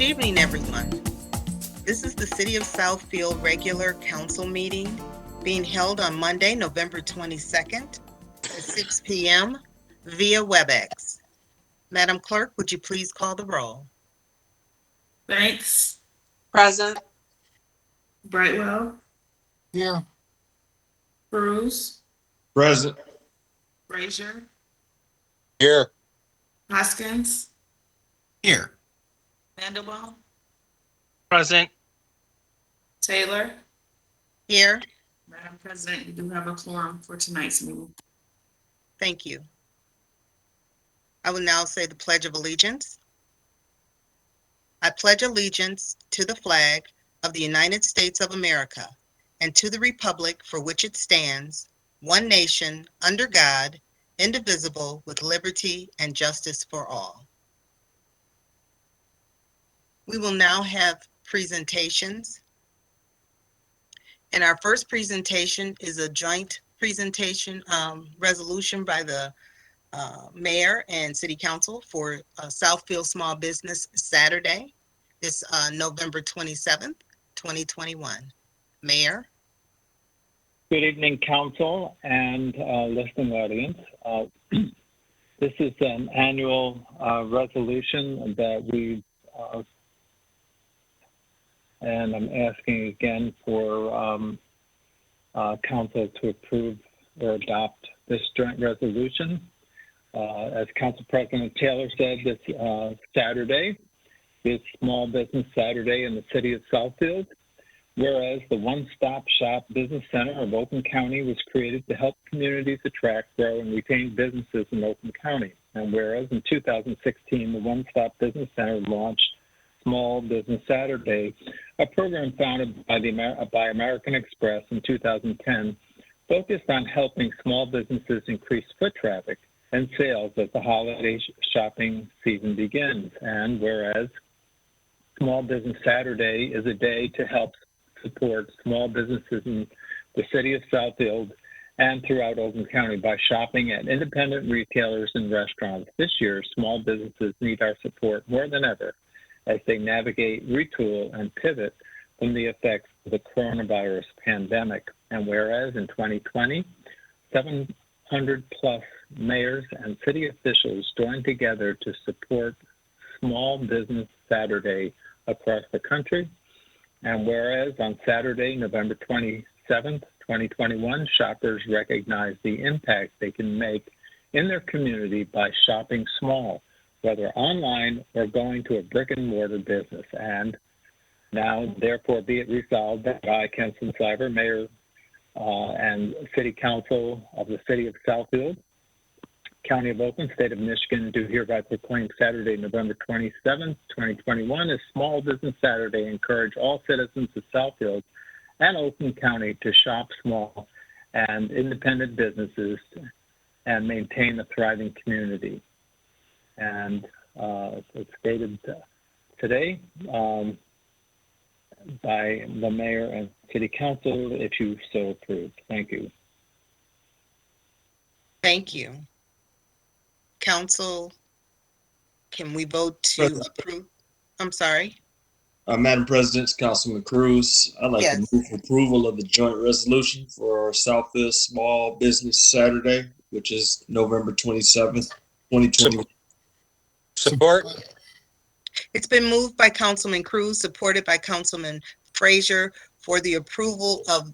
evening, everyone. This is the City of Southfield regular council meeting being held on Monday, November 22nd at 6 p.m. via WebEx. Madam Clerk, would you please call the roll? Banks, Present. Brightwell, Here. Cruz, Present. Frazier, Here. Hoskins, Here. Mandelbaum, Present. Taylor. Here. Madam President, you do have a quorum for tonight's meeting. Thank you. I will now say the Pledge of Allegiance. I pledge allegiance to the flag of the United States of America and to the republic for which it stands, one nation, under God, indivisible, with liberty and justice for all. We will now have presentations. And our first presentation is a joint presentation resolution by the Mayor and City Council for Southfield Small Business Saturday, this November 27th, 2021. Mayor? Good evening, Council and listening audience. This is an annual resolution that we, and I'm asking again for Council to approve or adopt this joint resolution. As Council President Taylor said, this Saturday is Small Business Saturday in the City of Southfield. Whereas the One-Stop Shop Business Center of Oakland County was created to help communities attract, grow, and retain businesses in Oakland County. And whereas in 2016, the One-Stop Business Center launched Small Business Saturday, a program founded by American Express in 2010, focused on helping small businesses increase foot traffic and sales as the holiday shopping season begins. And whereas Small Business Saturday is a day to help support small businesses in the City of Southfield and throughout Oakland County by shopping at independent retailers and restaurants. This year, small businesses need our support more than ever as they navigate, retool, and pivot from the effects of the coronavirus pandemic. And whereas in 2020, 700 plus mayors and city officials joined together to support Small Business Saturday across the country. And whereas on Saturday, November 27th, 2021, shoppers recognize the impact they can make in their community by shopping small, whether online or going to a brick and mortar business. And now, therefore, be it resolved that I, Kenson Sliver, Mayor and City Council of the City of Southfield, County of Oakland, State of Michigan, do hereby proclaim Saturday, November 27th, 2021 as Small Business Saturday. Encourage all citizens of Southfield and Oakland County to shop small and independent businesses and maintain a thriving community. And it's stated today by the Mayor and City Council, if you so approve. Thank you. Thank you. Council, can we vote to approve? I'm sorry. Madam President, Councilman Cruz, I'd like Yes. to move for approval of the joint resolution for Southfield Small Business Saturday, which is November 27th, 2020. Support. It's been moved by Councilman Cruz, supported by Councilman Frazier for the approval of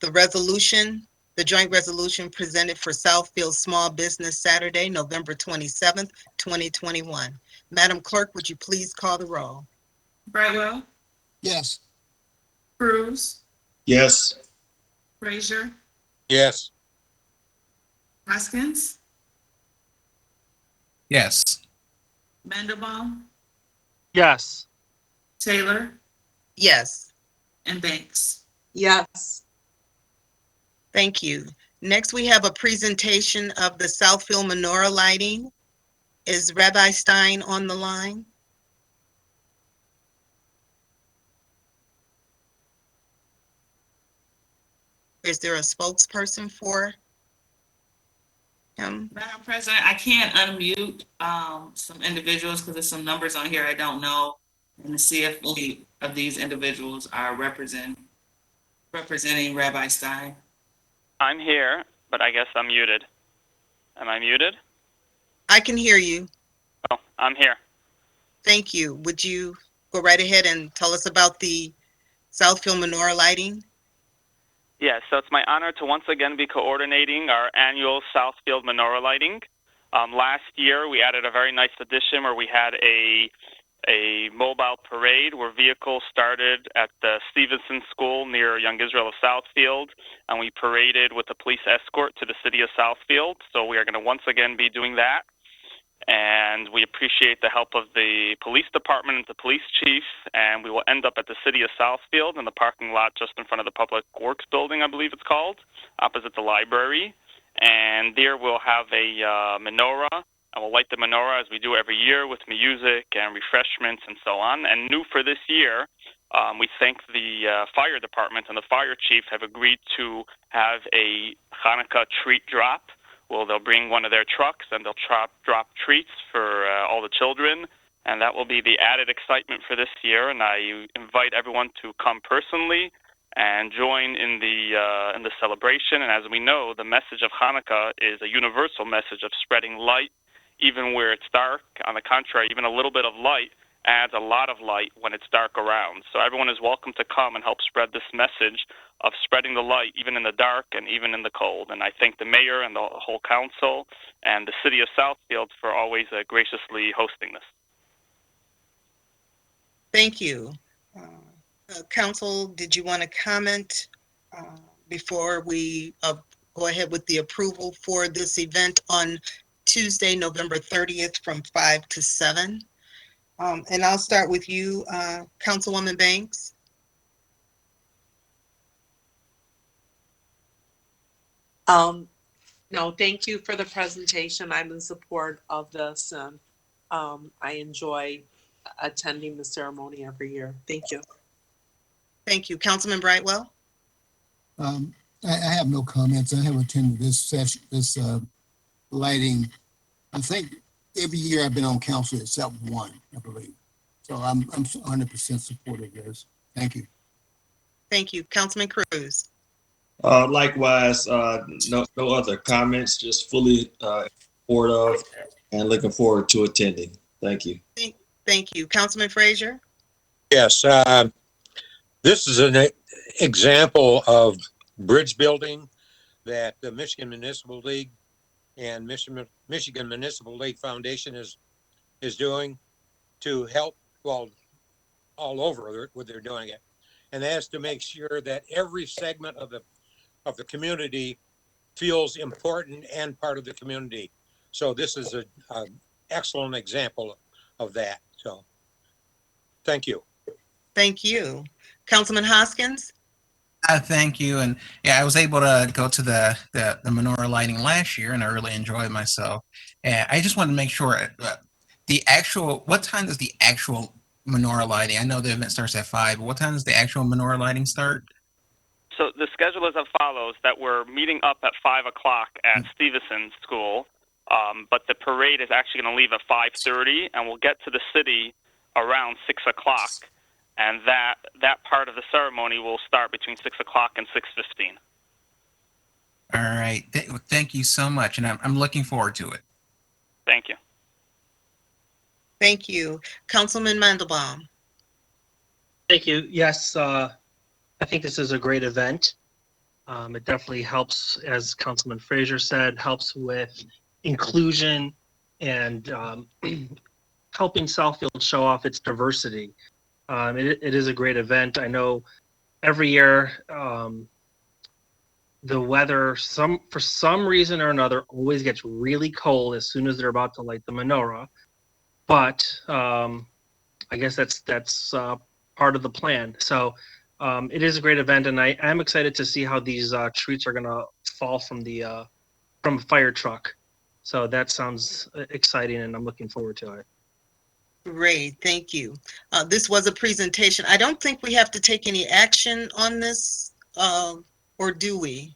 the resolution, the joint resolution presented for Southfield Small Business Saturday, November 27th, 2021. Madam Clerk, would you please call the roll? Brightwell, Yes. Cruz, Yes. Frazier, Yes. Hoskins, Yes. Mandelbaum, Yes. Taylor, Yes. and Banks. Yes. Thank you. Next, we have a presentation of the Southfield Menorah lighting. Is Rabbi Stein on the line? Is there a spokesperson for him? Madam President, I can't unmute some individuals because there's some numbers on here I don't know. and to see if any of these individuals are representing Rabbi Stein. I'm here, but I guess I'm muted. Am I muted? I can hear you. Oh, I'm here. Thank you. Would you go right ahead and tell us about the Southfield menorah lighting? Yes, so it's my honor to once again be coordinating our annual Southfield Menorah lighting. Last year, we added a very nice addition where we had a mobile parade where vehicles started at the Stevenson School near Young Israel of Southfield, and we paraded with a police escort to the city of Southfield. So we are going to once again be doing that. And we appreciate the help of the police department and the police chief, and we will end up at the city of Southfield in the parking lot just in front of the Public Works building, I believe it's called, opposite the library. And there we'll have a menorah, and we'll light the menorah as we do every year with music and refreshments and so on. And new for this year, we thank the fire department and the fire chief have agreed to have a Hanukkah treat drop. Well, they'll bring one of their trucks and they'll drop treats for all the children, and that will be the added excitement for this year. And I invite everyone to come personally and join in the celebration. And as we know, the message of Hanukkah is a universal message of spreading light, even where it's dark. On the contrary, even a little bit of light adds a lot of light when it's dark around. So everyone is welcome to come and help spread this message of spreading the light even in the dark and even in the cold. And I thank the mayor and the whole council and the city of Southfield for always graciously hosting this. Thank you. Council, did you want to comment before we go ahead with the approval for this event on Tuesday, November 30th from 5 to 7? And I'll start with you, Councilwoman Banks. No, thank you for the presentation. I'm in support of this, and I enjoy attending the ceremony every year. Thank you. Thank you. Councilman Brightwell? I have no comments. I have attended this session, this lighting. I think every year I've been on council except one, I believe. So I'm 100% supportive of this. Thank you. Thank you. Councilman Cruz? Likewise, no other comments, just fully support of and looking forward to attending. Thank you. Thank you. Councilman Frazier? Yes, this is an example of bridge building that the Michigan Municipal League and Michigan Municipal League Foundation is doing to help, well, all over where they're doing it. And that is to make sure that every segment of the community feels important and part of the community. So this is an excellent example of that. So thank you. Thank you. Councilman Hoskins? Thank you. And yeah, I was able to go to the menorah lighting last year, and I really enjoyed myself. And I just wanted to make sure what time does the actual menorah lighting? I know the event starts at 5, but what time does the actual menorah lighting start? So the schedule is as follows, that we're meeting up at 5 o'clock at Stevenson School, but the parade is actually going to leave at 5:30, and we'll get to the city around 6 o'clock. And that part of the ceremony will start between 6 o'clock and 6:15. All right. Thank you so much, and I'm looking forward to it. Thank you. Thank you. Councilman Mandelbaum? Thank you. Yes, I think this is a great event. It definitely helps, as Councilman Frazier said, helps with inclusion and helping Southfield show off its diversity. It is a great event. I know every year the weather, for some reason or another, always gets really cold as soon as they're about to light the menorah. But I guess that's part of the plan. So it is a great event, and I am excited to see how these treats are going to fall from a fire truck. So that sounds exciting, and I'm looking forward to it. Great, thank you. This was a presentation. I don't think we have to take any action on this, or do we?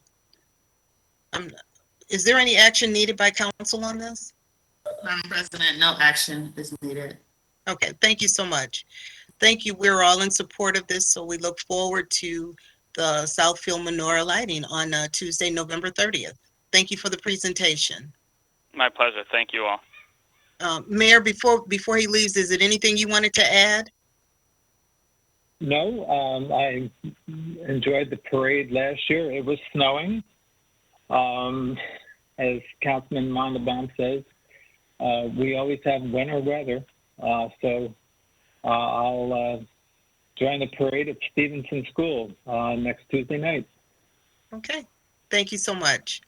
Is there any action needed by council on this? Madam President, no action is needed. Okay, thank you so much. Thank you. We're all in support of this, so we look forward to the Southfield Menorah lighting on Tuesday, November 30th. Thank you for the presentation. My pleasure. Thank you all. Mayor, before he leaves, is it anything you wanted to add? No, I enjoyed the parade last year. It was snowing. As Councilman Montalban says, we always have winter weather. So I'll join the parade at Stevenson School next Tuesday night. Okay, thank you so much.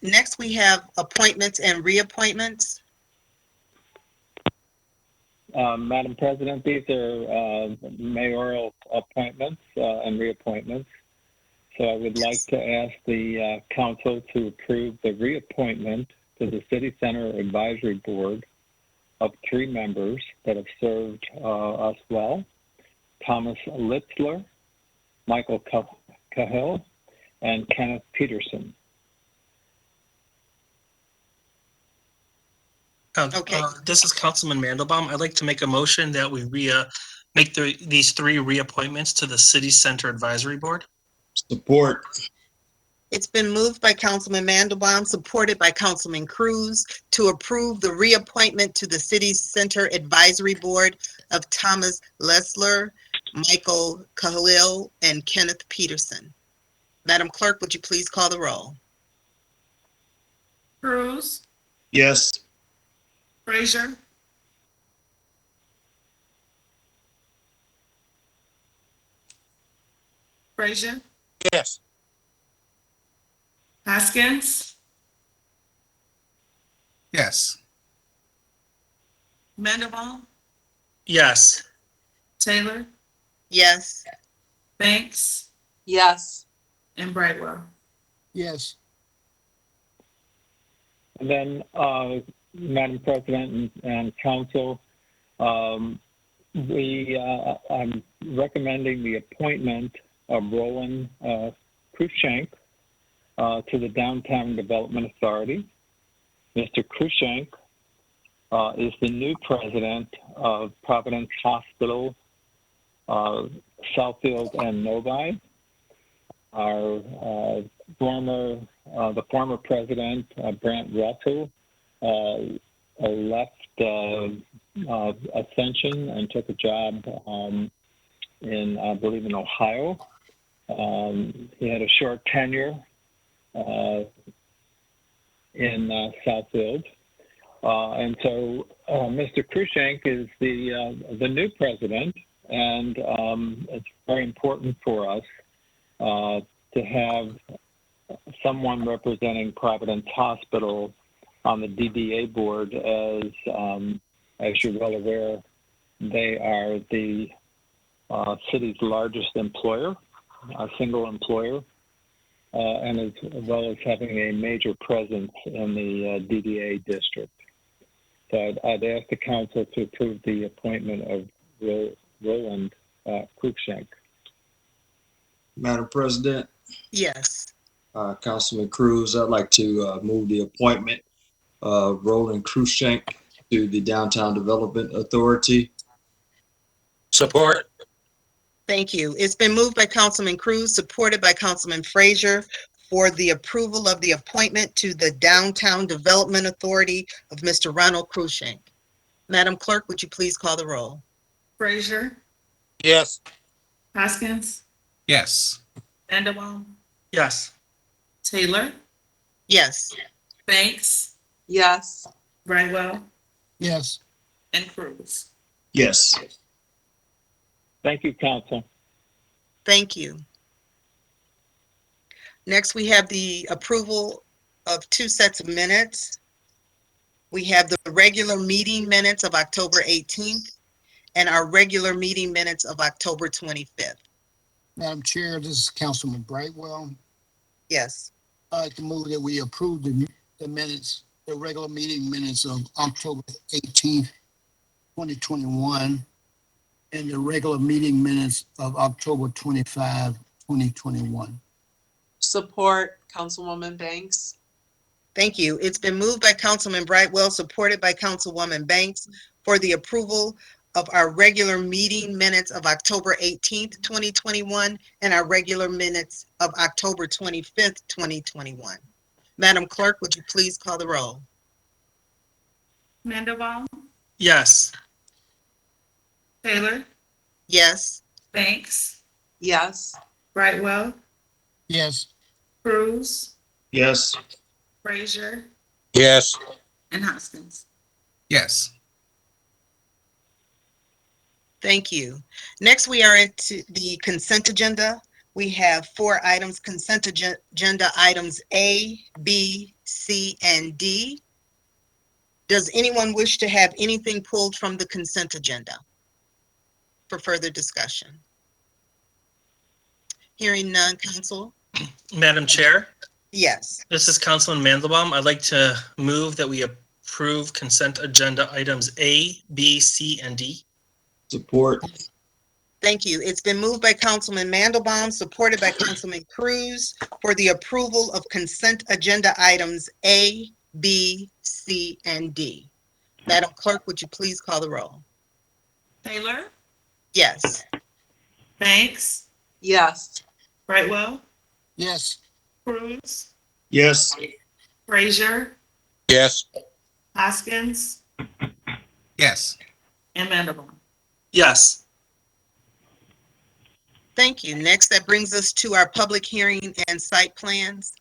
Next, we have appointments and reappointments. Madam President, these are mayoral appointments and reappointments. So I would like to ask the council to approve the reappointment to the City Center Advisory Board of 3 members that have served us well: Thomas Litzler, Michael Cahill, and Kenneth Peterson. Okay. This is Councilman Mandelbaum. I'd like to make a motion that we make these 3 reappointments to the City Center Advisory Board. Support. It's been moved by Councilman Mandelbaum, supported by Councilman Cruz, to approve the reappointment to the City Center Advisory Board of Thomas Litzler, Michael Cahill, and Kenneth Peterson. Madam Clerk, would you please call the roll? Cruz, Yes. Frazier, Frazier, Yes. Haskins, Yes. Mandelbaum, Yes. Taylor, Yes. Banks, Yes. and Brightwell. Yes. And then, Madam President and Council, I'm recommending the appointment of Roland Cruikshank to the Downtown Development Authority. Mr. Cruikshank is the new president of Providence Hospital, Southfield and Novi. The former president, Brant Russell, left Ascension and took a job in, I believe, in Ohio. He had a short tenure in Southfield. And so Mr. Cruikshank is the new president, and it's very important for us to have someone representing Providence Hospital on the DDA board, as you're well aware, they are the city's largest employer, a single employer, and as well as having a major presence in the DDA district. So I'd ask the council to approve the appointment of Roland Cruikshank. Madam President, Yes. Councilman Cruz, I'd like to move the appointment of Roland Cruikshank to the Downtown Development Authority. Support. Thank you. It's been moved by Councilman Cruz, supported by Councilman Frazier, for the approval of the appointment to the Downtown Development Authority of Mr. Ronald Cruikshank. Madam Clerk, would you please call the roll? Frazier, Yes. Haskins, Yes. Mandelbaum, Yes. Taylor, Yes. Banks, Yes. Brightwell, Yes. and Cruz. Yes. Thank you, council. Thank you. Next, we have the approval of 2 sets of minutes. We have the regular meeting minutes of October 18th and our regular meeting minutes of October 25th. Madam Chair, this is Councilman Brightwell. Yes. I'd like to move that we approve the minutes, the regular meeting minutes of October 18th, 2021, and the regular meeting minutes of October 25, 2021. Support, Councilwoman Banks. Thank you. It's been moved by Councilman Brightwell, supported by Councilwoman Banks, for the approval of our regular meeting minutes of October 18th, 2021, and our regular minutes of October 25th, 2021. Madam Clerk, would you please call the roll? Mandelbaum, Yes. Taylor, Yes. Banks, Yes. Brightwell, Yes. Cruz, Yes. Frazier, Yes. and Hoskins. Yes. Thank you. Next, we are into the consent agenda. We have 4 items, consent agenda items A, B, C, and D. Does anyone wish to have anything pulled from the consent agenda for further discussion? Hearing none, council? Madam Chair, Yes. this is Councilman Mandelbaum. I'd like to move that we approve consent agenda items A, B, C, and D. Support. Thank you. It's been moved by Councilman Mandelbaum, supported by Councilman Cruz for the approval of consent agenda items A, B, C, and D. Madam Clerk, would you please call the roll? Taylor, Yes. Banks, Yes. Brightwell, Yes. Cruz, Yes. Frazier, Yes. Hoskins, Yes. and Mandelbaum. Yes. Thank you. Next, that brings us to our public hearing and site plans.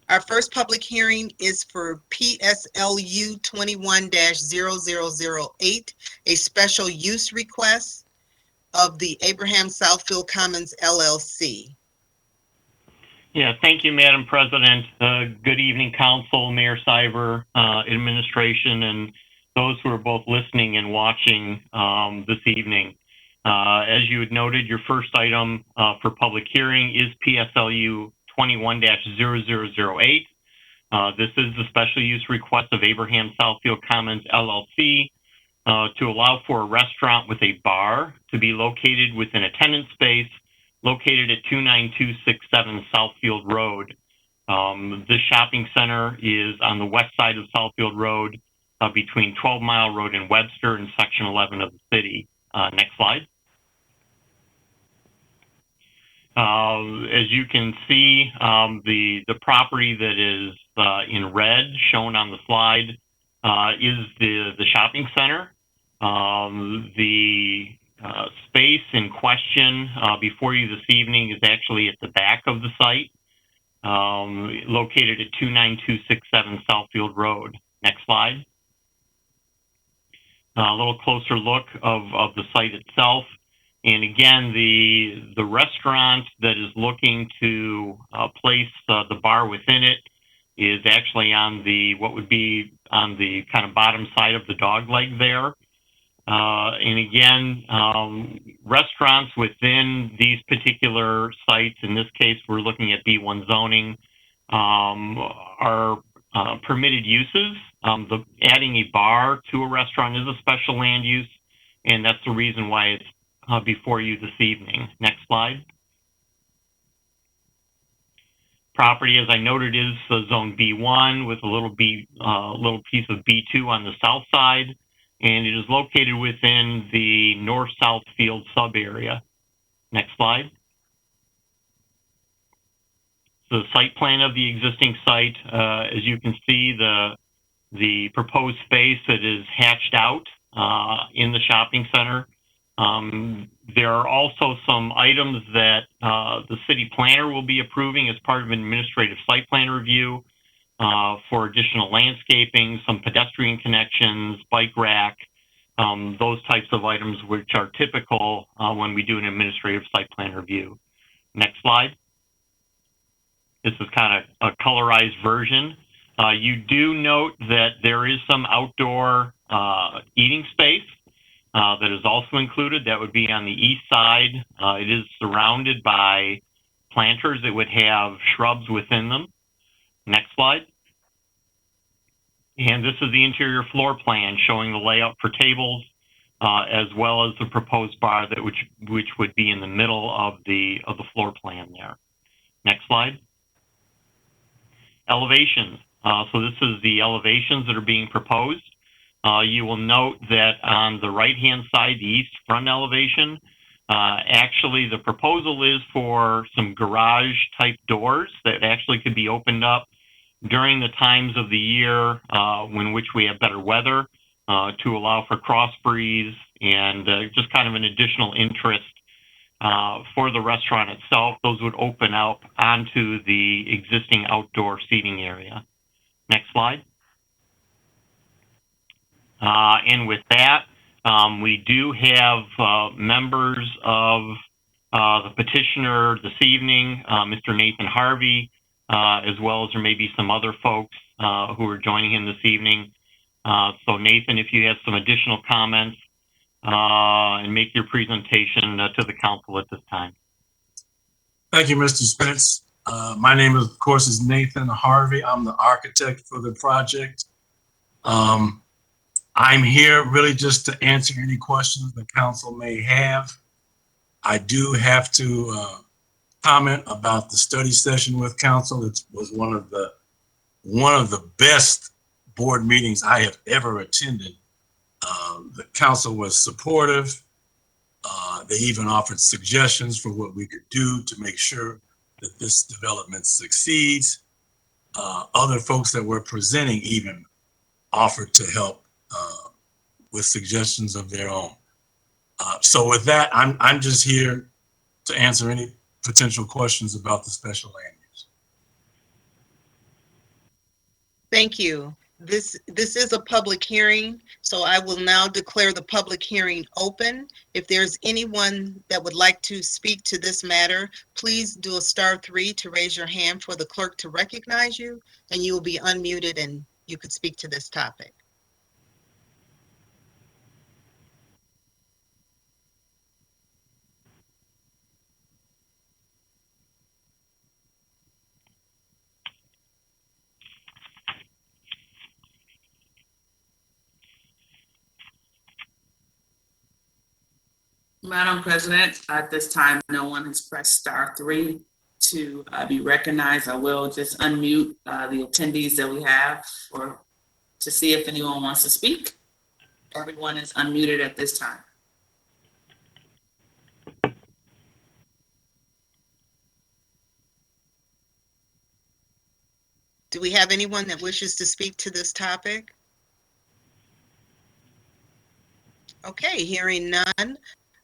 Our first public hearing is for PSLU 21-0008, a special use request of the Abraham Southfield Commons LLC. Yeah, thank you, Madam President. Good evening, Council, Mayor Cyber, administration, and those who are both listening and watching this evening. As you had noted, your first item for public hearing is PSLU 21-0008. This is the special use request of Abraham Southfield Commons LLC to allow for a restaurant with a bar to be located within a tenant space located at 29267 Southfield Road. This shopping center is on the west side of Southfield Road between 12 Mile Road and Webster in Section 11 of the city. Next slide. As you can see, the property that is in red shown on the slide is the shopping center. The space in question before you this evening is actually at the back of the site, located at 29267 Southfield Road. Next slide. A little closer look of the site itself. And again, the restaurant that is looking to place the bar within it is actually on what would be on the kind of bottom side of the dog leg there. And again, restaurants within these particular sites, in this case, we're looking at B1 zoning, are permitted uses. Adding a bar to a restaurant is a special land use, and that's the reason why it's before you this evening. Next slide. Property, as I noted, is zone B1 with a little piece of B2 on the south side, and it is located within the North Southfield sub area. Next slide. The site plan of the existing site, as you can see, the proposed space that is hatched out in the shopping center. There are also some items that the city planner will be approving as part of an administrative site plan review for additional landscaping, some pedestrian connections, bike rack, those types of items which are typical when we do an administrative site plan review. Next slide. This is kind of a colorized version. You do note that there is some outdoor eating space that is also included. That would be on the east side. It is surrounded by planters that would have shrubs within them. Next slide. And this is the interior floor plan showing the layout for tables as well as the proposed bar that which would be in the middle of the floor plan there. Next slide. Elevations. So this is the elevations that are being proposed. You will note that on the right-hand side, the east front elevation, actually the proposal is for some garage-type doors that actually could be opened up during the times of the year when which we have better weather to allow for cross breeze and just kind of an additional interest for the restaurant itself. Those would open up onto the existing outdoor seating area. Next slide. And with that, we do have members of the petitioner this evening, Mr. Nathan Harvey, as well as there may be some other folks who are joining him this evening. So Nathan, if you have some additional comments and make your presentation to the council at this time. Thank you, Mr. Spence. My name, of course, is Nathan Harvey. I'm the architect for the project. I'm here really just to answer any questions the council may have. I do have to comment about the study session with council. It was one of the best board meetings I have ever attended. The council was supportive. They even offered suggestions for what we could do to make sure that this development succeeds. Other folks that were presenting even offered to help with suggestions of their own. So with that, I'm just here to answer any potential questions about the special land use. Thank you. This is a public hearing, so I will now declare the public hearing open. If there's anyone that would like to speak to this matter, please do a *3 to raise your hand for the clerk to recognize you, and you will be unmuted and you could speak to this topic. Madam President, at this time, no one has pressed *3 to be recognized. I will just unmute the attendees that we have or to see if anyone wants to speak. Everyone is unmuted at this time. Do we have anyone that wishes to speak to this topic? Okay, hearing none,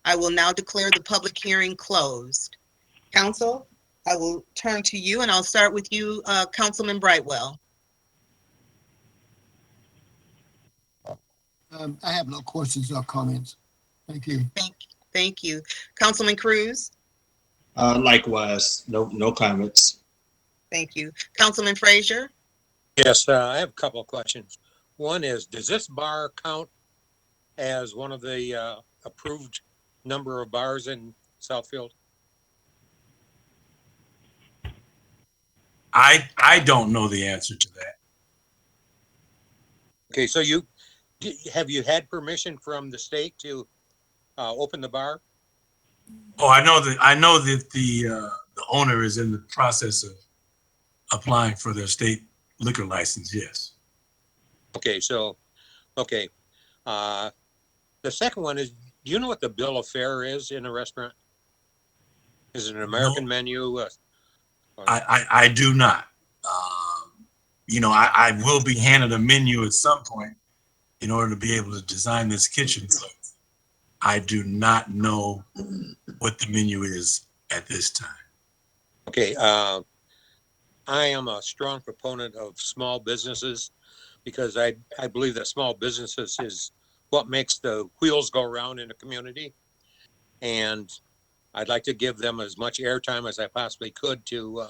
I will now declare the public hearing closed. Council, I will turn to you and I'll start with you, Councilman Brightwell. I have no questions or comments. Thank you. Thank you. Councilman Cruz? Likewise, no comments. Thank you. Councilman Frazier? Yes, I have a couple of questions. One is, does this bar count as one of the approved number of bars in Southfield? I don't know the answer to that. Okay, so have you had permission from the state to open the bar? Oh, I know that the owner is in the process of applying for their state liquor license. Yes. Okay, so okay. The second one is, do you know what the bill of fare is in a restaurant? Is it an American menu? I do not. I will be handed a menu at some point in order to be able to design this kitchen. So I do not know what the menu is at this time. Okay, I am a strong proponent of small businesses because I believe that small businesses is what makes the wheels go around in a community. And I'd like to give them as much airtime as I possibly could to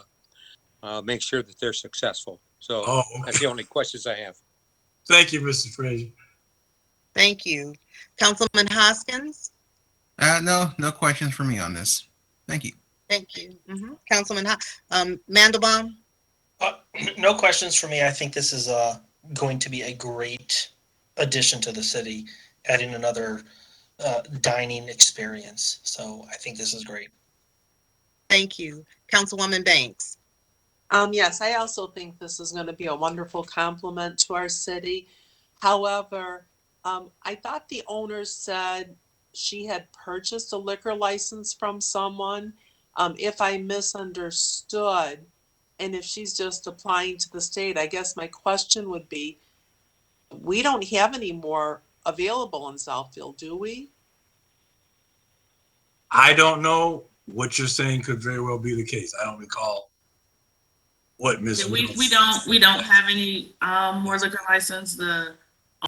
make sure that they're successful. So That's the only questions I have. Thank you, Mr. Frazier. Thank you. Councilman Hoskins? No questions for me on this. Thank you. Thank you. Councilman Mandelbaum? No questions for me. I think this is going to be a great addition to the city, adding another dining experience. So I think this is great. Thank you. Councilwoman Banks? Yes, I also think this is going to be a wonderful complement to our city. However, I thought the owner said she had purchased a liquor license from someone. If I misunderstood, and if she's just applying to the state, I guess my question would be, we don't have any more available in Southfield, do we? I don't know. What you're saying could very well be the case. I don't recall what Ms. We don't have any more liquor license. The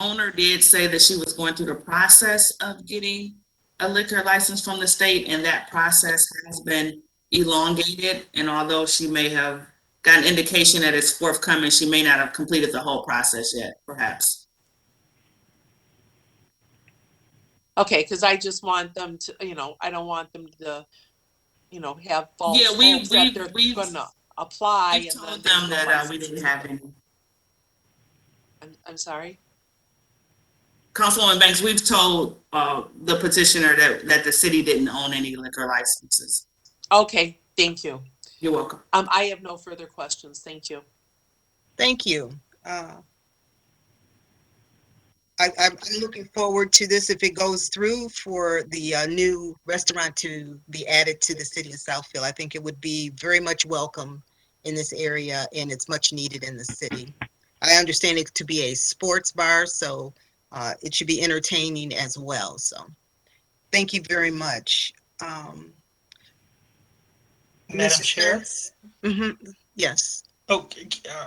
owner did say that she was going through the process of getting a liquor license from the state, and that process has been elongated. And although she may have got an indication that it's forthcoming, she may not have completed the whole process yet, perhaps. Okay, because I just want them to, I don't want them to, have false Yeah, hopes that they're gonna apply We've and told then them that we didn't have any. I'm sorry? Councilwoman Banks, we've told the petitioner that the city didn't own any liquor licenses. Okay, thank you. You're welcome. I have no further questions. Thank you. Thank you. I'm looking forward to this if it goes through for the new restaurant to be added to the city of Southfield. I think it would be very much welcome in this area and it's much needed in the city. I understand it to be a sports bar, so it should be entertaining as well. So thank you very much. Madam Mr. Chair? Spence? Yes. Oh,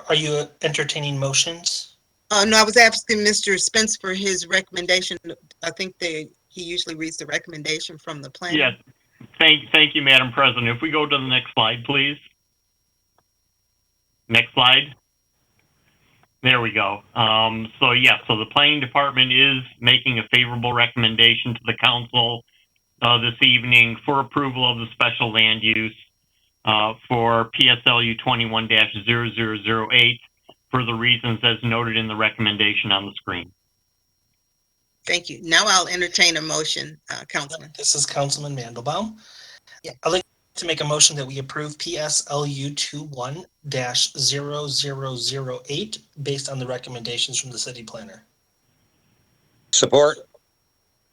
are you entertaining motions? No, I was asking Mr. Spence for his recommendation. I think he usually reads the recommendation from the plan. Yes. Thank you, Madam President. If we go to the next slide, please. Next slide. There we go. So the planning department is making a favorable recommendation to the council this evening for approval of the special land use for PSLU 21-0008 for the reasons as noted in the recommendation on the screen. Thank you. Now I'll entertain a motion, Councilman. This is Councilman Mandelbaum. Yeah. I'd like to make a motion that we approve PSLU 21-0008 based on the recommendations from the city planner. Support.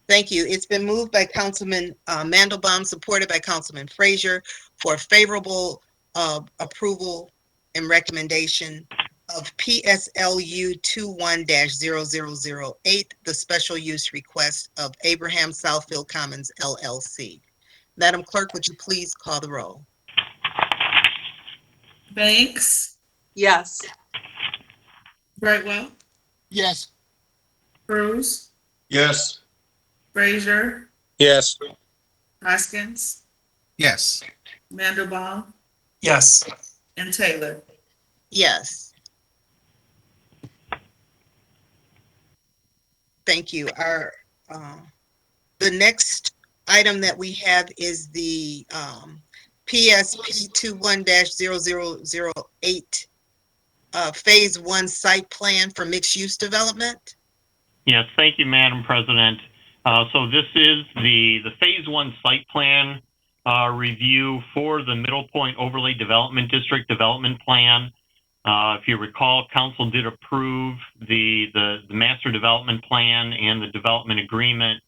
Thank you. It's been moved by Councilman Mandelbaum, supported by Councilman Frazier for favorable approval and recommendation of PSLU 21-0008, the special use request of Abraham Southfield Commons LLC. Madam Clerk, would you please call the roll? Banks, Yes. Brightwell, Yes. Cruz, Yes. Frazier, Yes. Hoskins, Yes. Mandelbaum, Yes. and Taylor. Yes. Thank you. The next item that we have is the PSP 21-0008 Phase 1 site plan for mixed-use development. Yes, thank you, Madam President. So this is the Phase 1 site plan review for the Middle Point Overlay Development District Development Plan. If you recall, Council did approve the Master Development Plan and the Development Agreement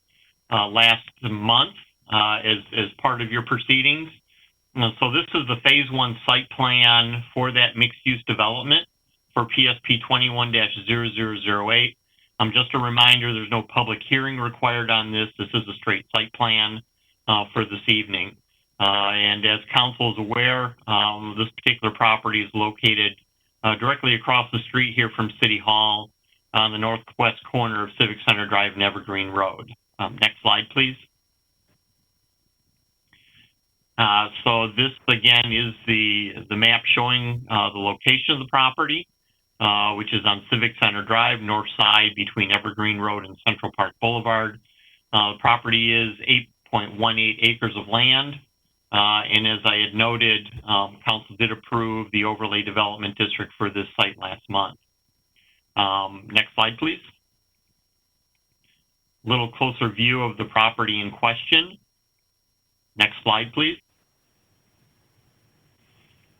last month as part of your proceedings. So this is the Phase 1 site plan for that mixed-use development for PSP 21-0008. Just a reminder, there's no public hearing required on this. This is a straight site plan for this evening. And as Council is aware, this particular property is located directly across the street here from City Hall on the northwest corner of Civic Center Drive and Evergreen Road. Next slide, please. So this again is the map showing the location of the property, which is on Civic Center Drive, north side between Evergreen Road and Central Park Boulevard. The property is 8.18 acres of land. And as I had noted, Council did approve the overlay development district for this site last month. Next slide, please. A little closer view of the property in question. Next slide, please.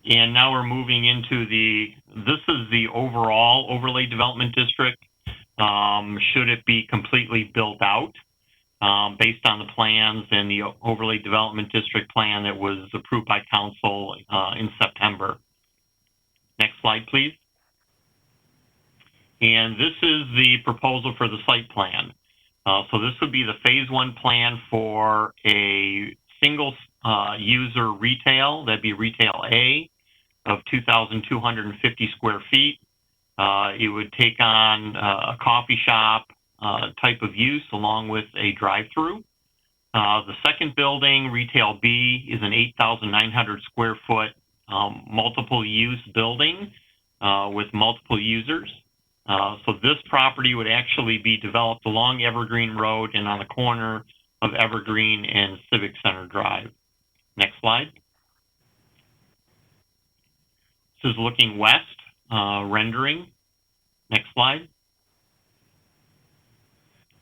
And now we're moving into this is the overall overlay development district. should it be completely built out based on the plans and the overlay development district plan that was approved by council in September. Next slide, please. And this is the proposal for the site plan. So this would be the phase 1 plan for a single user retail, that'd be retail A of 2,250 square feet. It would take on a coffee shop type of use along with a drive-through. The second building, retail B, is an 8,900 square foot multiple use building with multiple users. So this property would actually be developed along Evergreen Road and on the corner of Evergreen and Civic Center Drive. Next slide. This is looking west, rendering. Next slide.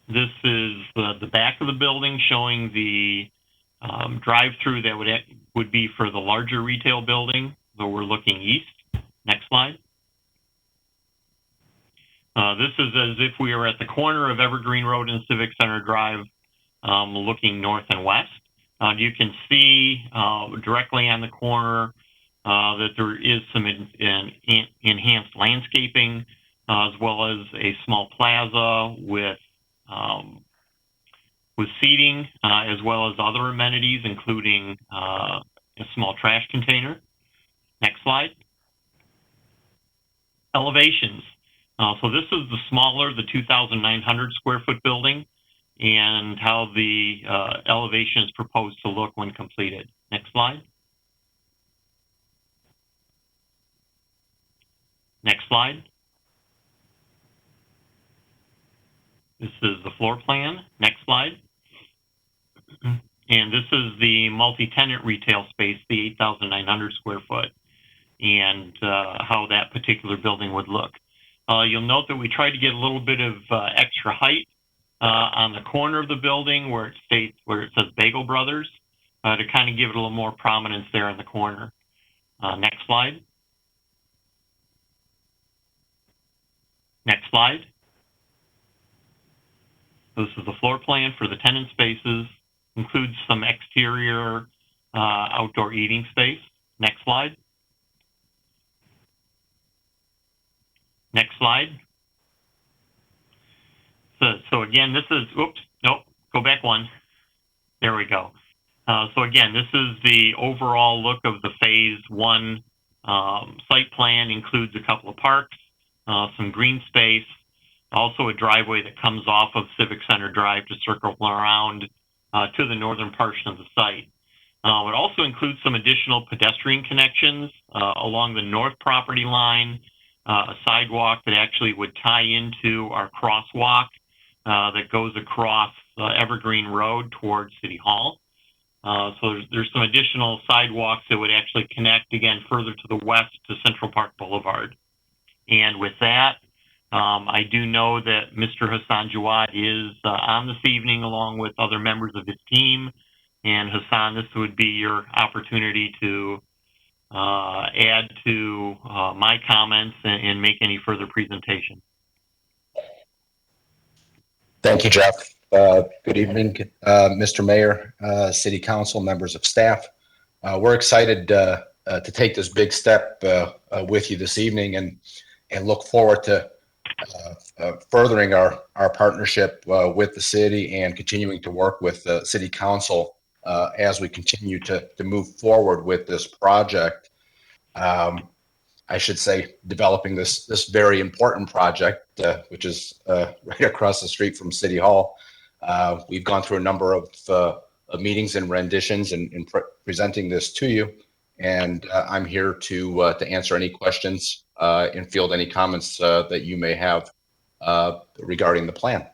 This is the back of the building showing the drive-through that would be for the larger retail building, though we're looking east. Next slide. This is as if we were at the corner of Evergreen Road and Civic Center Drive, looking north and west. You can see directly on the corner that there is some enhanced landscaping, as well as a small plaza with seating, as well as other amenities, including a small trash container. Next slide. Elevations. So this is the smaller, the 2,900 square foot building, and how the elevation is proposed to look when completed. Next slide. Next slide. This is the floor plan. Next slide. And this is the multi-tenant retail space, the 8,900 square foot, and how that particular building would look. You'll note that we tried to get a little bit of extra height on the corner of the building where it says Bagel Brothers, to kind of give it a little more prominence there in the corner. Next slide. Next slide. This is the floor plan for the tenant spaces. Includes some exterior outdoor eating space. Next slide. Next slide. So again, this is, oops, nope, go back one. There we go. So again, this is the overall look of the phase 1 site plan. Includes a couple of parks, some green space, also a driveway that comes off of Civic Center Drive to circle around to the northern portion of the site. It also includes some additional pedestrian connections along the north property line, a sidewalk that actually would tie into our crosswalk that goes across Evergreen Road towards City Hall. So there's some additional sidewalks that would actually connect again further to the west to Central Park Boulevard. And with that, I do know that Mr. Hassan Jawad is on this evening along with other members of his team. And Hassan, this would be your opportunity to add to my comments and make any further presentation. Thank you, Jeff. Good evening, Mr. Mayor, City Council, members of staff. We're excited to take this big step with you this evening and look forward to furthering our partnership with the city and continuing to work with the City Council as we continue to move forward with this project. I should say, developing this very important project, which is right across the street from City Hall. We've gone through a number of meetings and renditions and presenting this to you, and I'm here to answer any questions and field any comments that you may have regarding the plan.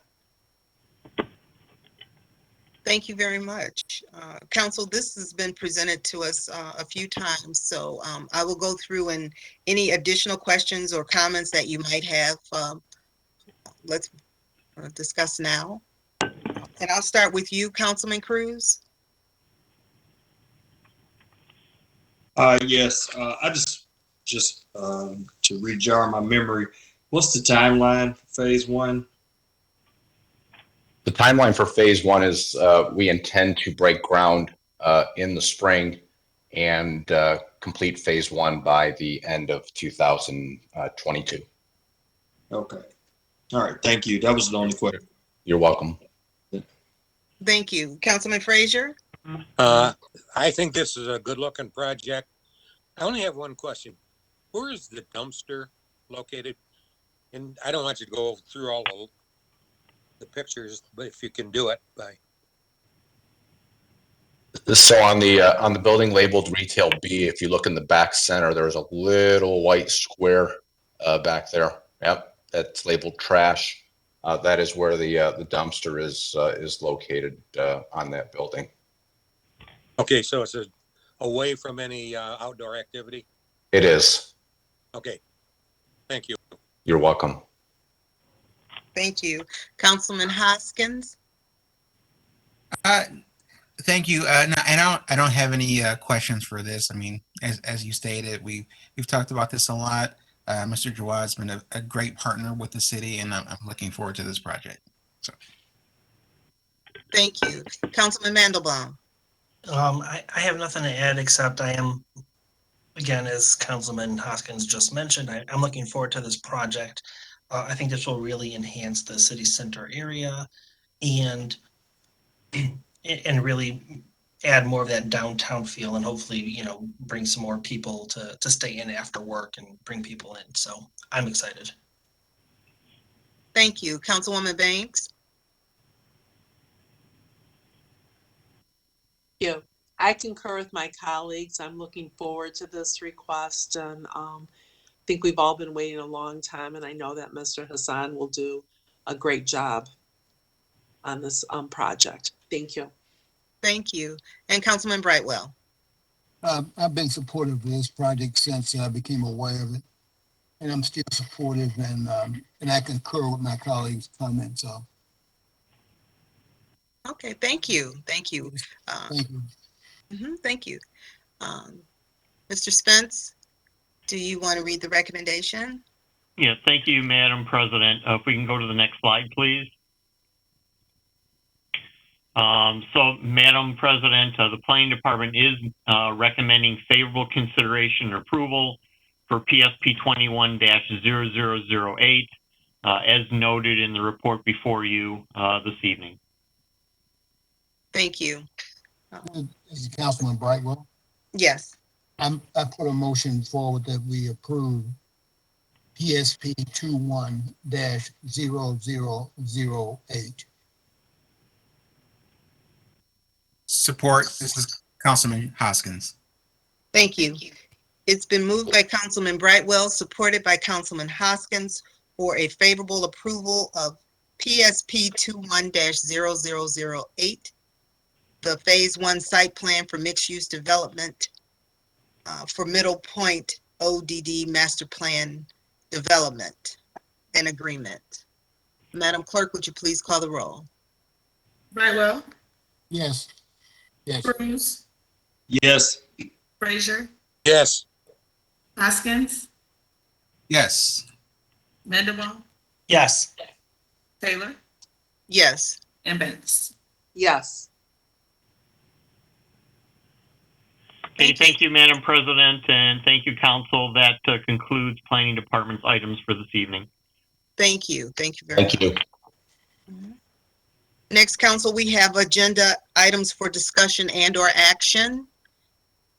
Thank you very much. Council, this has been presented to us a few times, so I will go through and any additional questions or comments that you might have, let's discuss now. And I'll start with you, Councilman Cruz. Yes, I just to rejar my memory, what's the timeline for phase 1? The timeline for phase one is we intend to break ground in the spring and complete phase one by the end of 2022. Okay. All right. Thank you. That was the only question. You're welcome. Thank you. Councilman Frazier? I think this is a good looking project. I only have one question. Where is the dumpster located? And I don't want you to go through all the pictures, but if you can do it by. So on the building labeled retail B, if you look in the back center, there's a little white square back there. Yep, that's labeled trash. That is where the dumpster is located on that building. Okay, so it's away from any outdoor activity? It is. Okay, thank you. You're welcome. Thank you. Councilman Hoskins? Thank you. No, I don't have any questions for this. I mean, as you stated, we've talked about this a lot. Mr. Jawad's been a great partner with the city, and I'm looking forward to this project. So, Thank you. Councilman Mandelbaum? I have nothing to add except I am, again, as Councilman Hoskins just mentioned, I'm looking forward to this project. I think this will really enhance the city center area and really add more of that downtown feel and hopefully, bring some more people to stay in after work and bring people in. So I'm excited. Thank you. Councilwoman Banks? Yeah, I concur with my colleagues. I'm looking forward to this request and think we've all been waiting a long time, and I know that Mr. Hassan will do a great job on this project. Thank you. Thank you. And Councilman Brightwell? I've been supportive of this project since I became aware of it, and I'm still supportive, and I concur with my colleagues' comments. So, Okay, thank you. Thank you. thank you. Thank you. Mr. Spence, do you want to read the recommendation? Yeah, thank you, Madam President. If we can go to the next slide, please. So, Madam President, the Planning Department is recommending favorable consideration and approval for PSP 21-0008, as noted in the report before you this evening. Thank you. This is Councilman Brightwell. Yes. I put a motion forward that we approve PSP 21-0008. support. This is Councilman Hoskins. Thank you. It's been moved by Councilman Brightwell, supported by Councilman Hoskins for a favorable approval of PSP 21-0008, the Phase 1 site plan for mixed-use development for Middle Point ODD Master Plan Development and Agreement. Madam Clerk, would you please call the roll? Brightwell, Yes. Yes. Cruz, Yes. Frazier, Yes. Hoskins, Yes. Mandelbaum, Yes. Taylor, Yes. and Banks. Yes. Okay, thank you, Madam President, and thank you, Council. That concludes Planning Department's items for this evening. Thank you. Thank you very much. Thank you. Next, Council, we have agenda items for discussion and or action.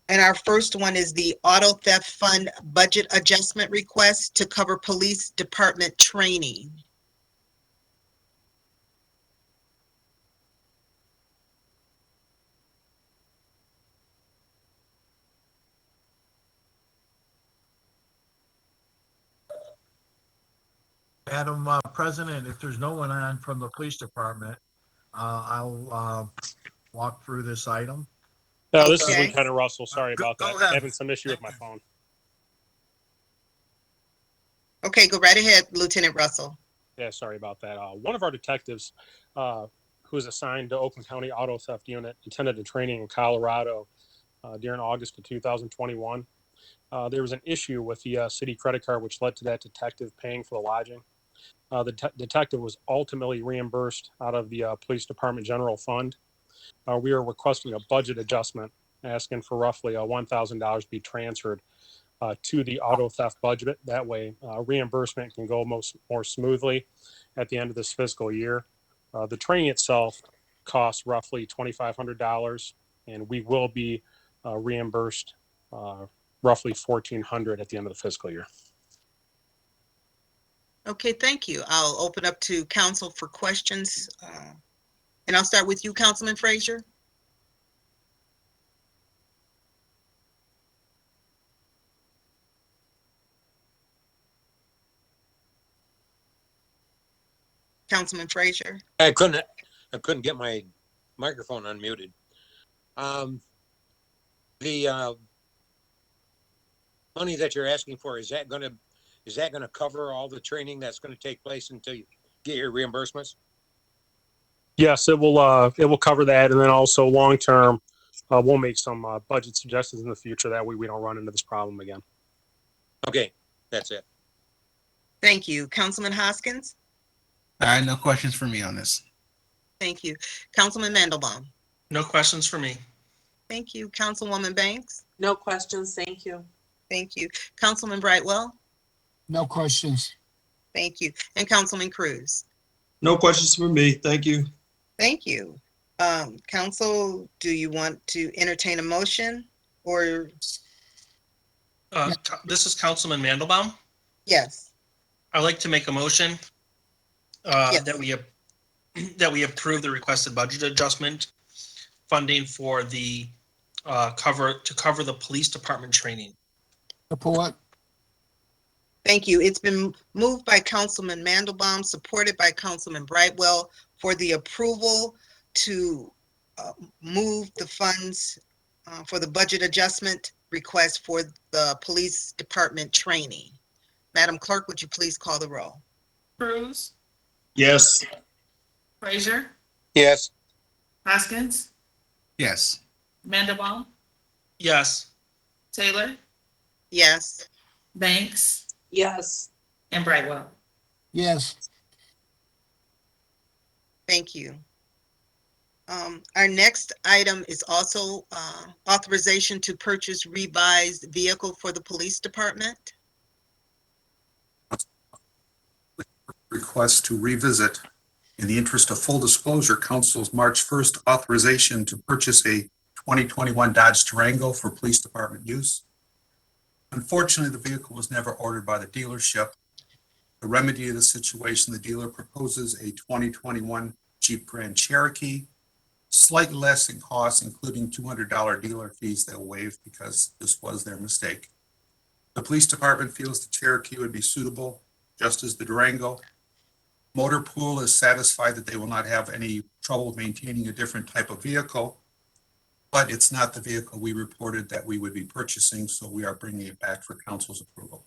And our first one is the Auto Theft Fund Budget Adjustment Request to cover Police Department training. Madam President, if there's no one on from the police department, I'll walk through this item. No, this Okay. is Lieutenant Russell. Sorry Go about that. ahead. Having some issue with my phone. Okay, go right ahead, Lieutenant Russell. Yeah, sorry about that. One of our detectives, who is assigned to Oakland County Auto Theft Unit, attended a training in Colorado during August of 2021. There was an issue with the city credit card, which led to that detective paying for the lodging. The detective was ultimately reimbursed out of the police department general fund. We are requesting a budget adjustment, asking for roughly $1,000 be transferred to the auto theft budget. That way, reimbursement can go more smoothly at the end of this fiscal year. The training itself costs roughly $2,500, and we will be reimbursed roughly $1,400 at the end of the fiscal year. Okay, thank you. I'll open up to council for questions. And I'll start with you, Councilman Frazier. Councilman Frazier. I couldn't get my microphone unmuted. The money that you're asking for, is that gonna cover all the training that's gonna take place until you get your reimbursements? Yes, it will cover that, and then also long term, we'll make some budget suggestions in the future. That way, we don't run into this problem again. Okay, that's it. Thank you, Councilman Hoskins. No questions for me on this. Thank you, Councilman Mandelbaum. No questions for me. Thank you, Councilwoman Banks. No questions, thank you. Thank you, Councilman Brightwell. No questions. Thank you, and Councilman Cruz. No questions for me. Thank you. Thank you. Council, do you want to entertain a motion or? This is Councilman Mandelbaum. Yes. I'd like to make a motion Yes. that we approve the requested budget adjustment funding for the cover the police department training. Support. Thank you. It's been moved by Councilman Mandelbaum, supported by Councilman Brightwell for the approval to move the funds for the budget adjustment request for the police department training. Madam Clerk, would you please call the roll? Cruz, Yes. Frazier, Yes. Hoskins, Yes. Mandelbaum, Yes. Taylor, Yes. Banks, Yes. and Brightwell. Yes. Thank you. Our next item is also authorization to purchase revised vehicle for the police department. Request to revisit, in the interest of full disclosure, Council's March 1st authorization to purchase a 2021 Dodge Durango for police department use. Unfortunately, the vehicle was never ordered by the dealership. To remedy the situation, the dealer proposes a 2021 Jeep Grand Cherokee, slightly less in cost, including $200 dealer fees they'll waive because this was their mistake. The police department feels the Cherokee would be suitable, just as the Durango. Motor Pool is satisfied that they will not have any trouble maintaining a different type of vehicle, but it's not the vehicle we reported that we would be purchasing, so we are bringing it back for council's approval.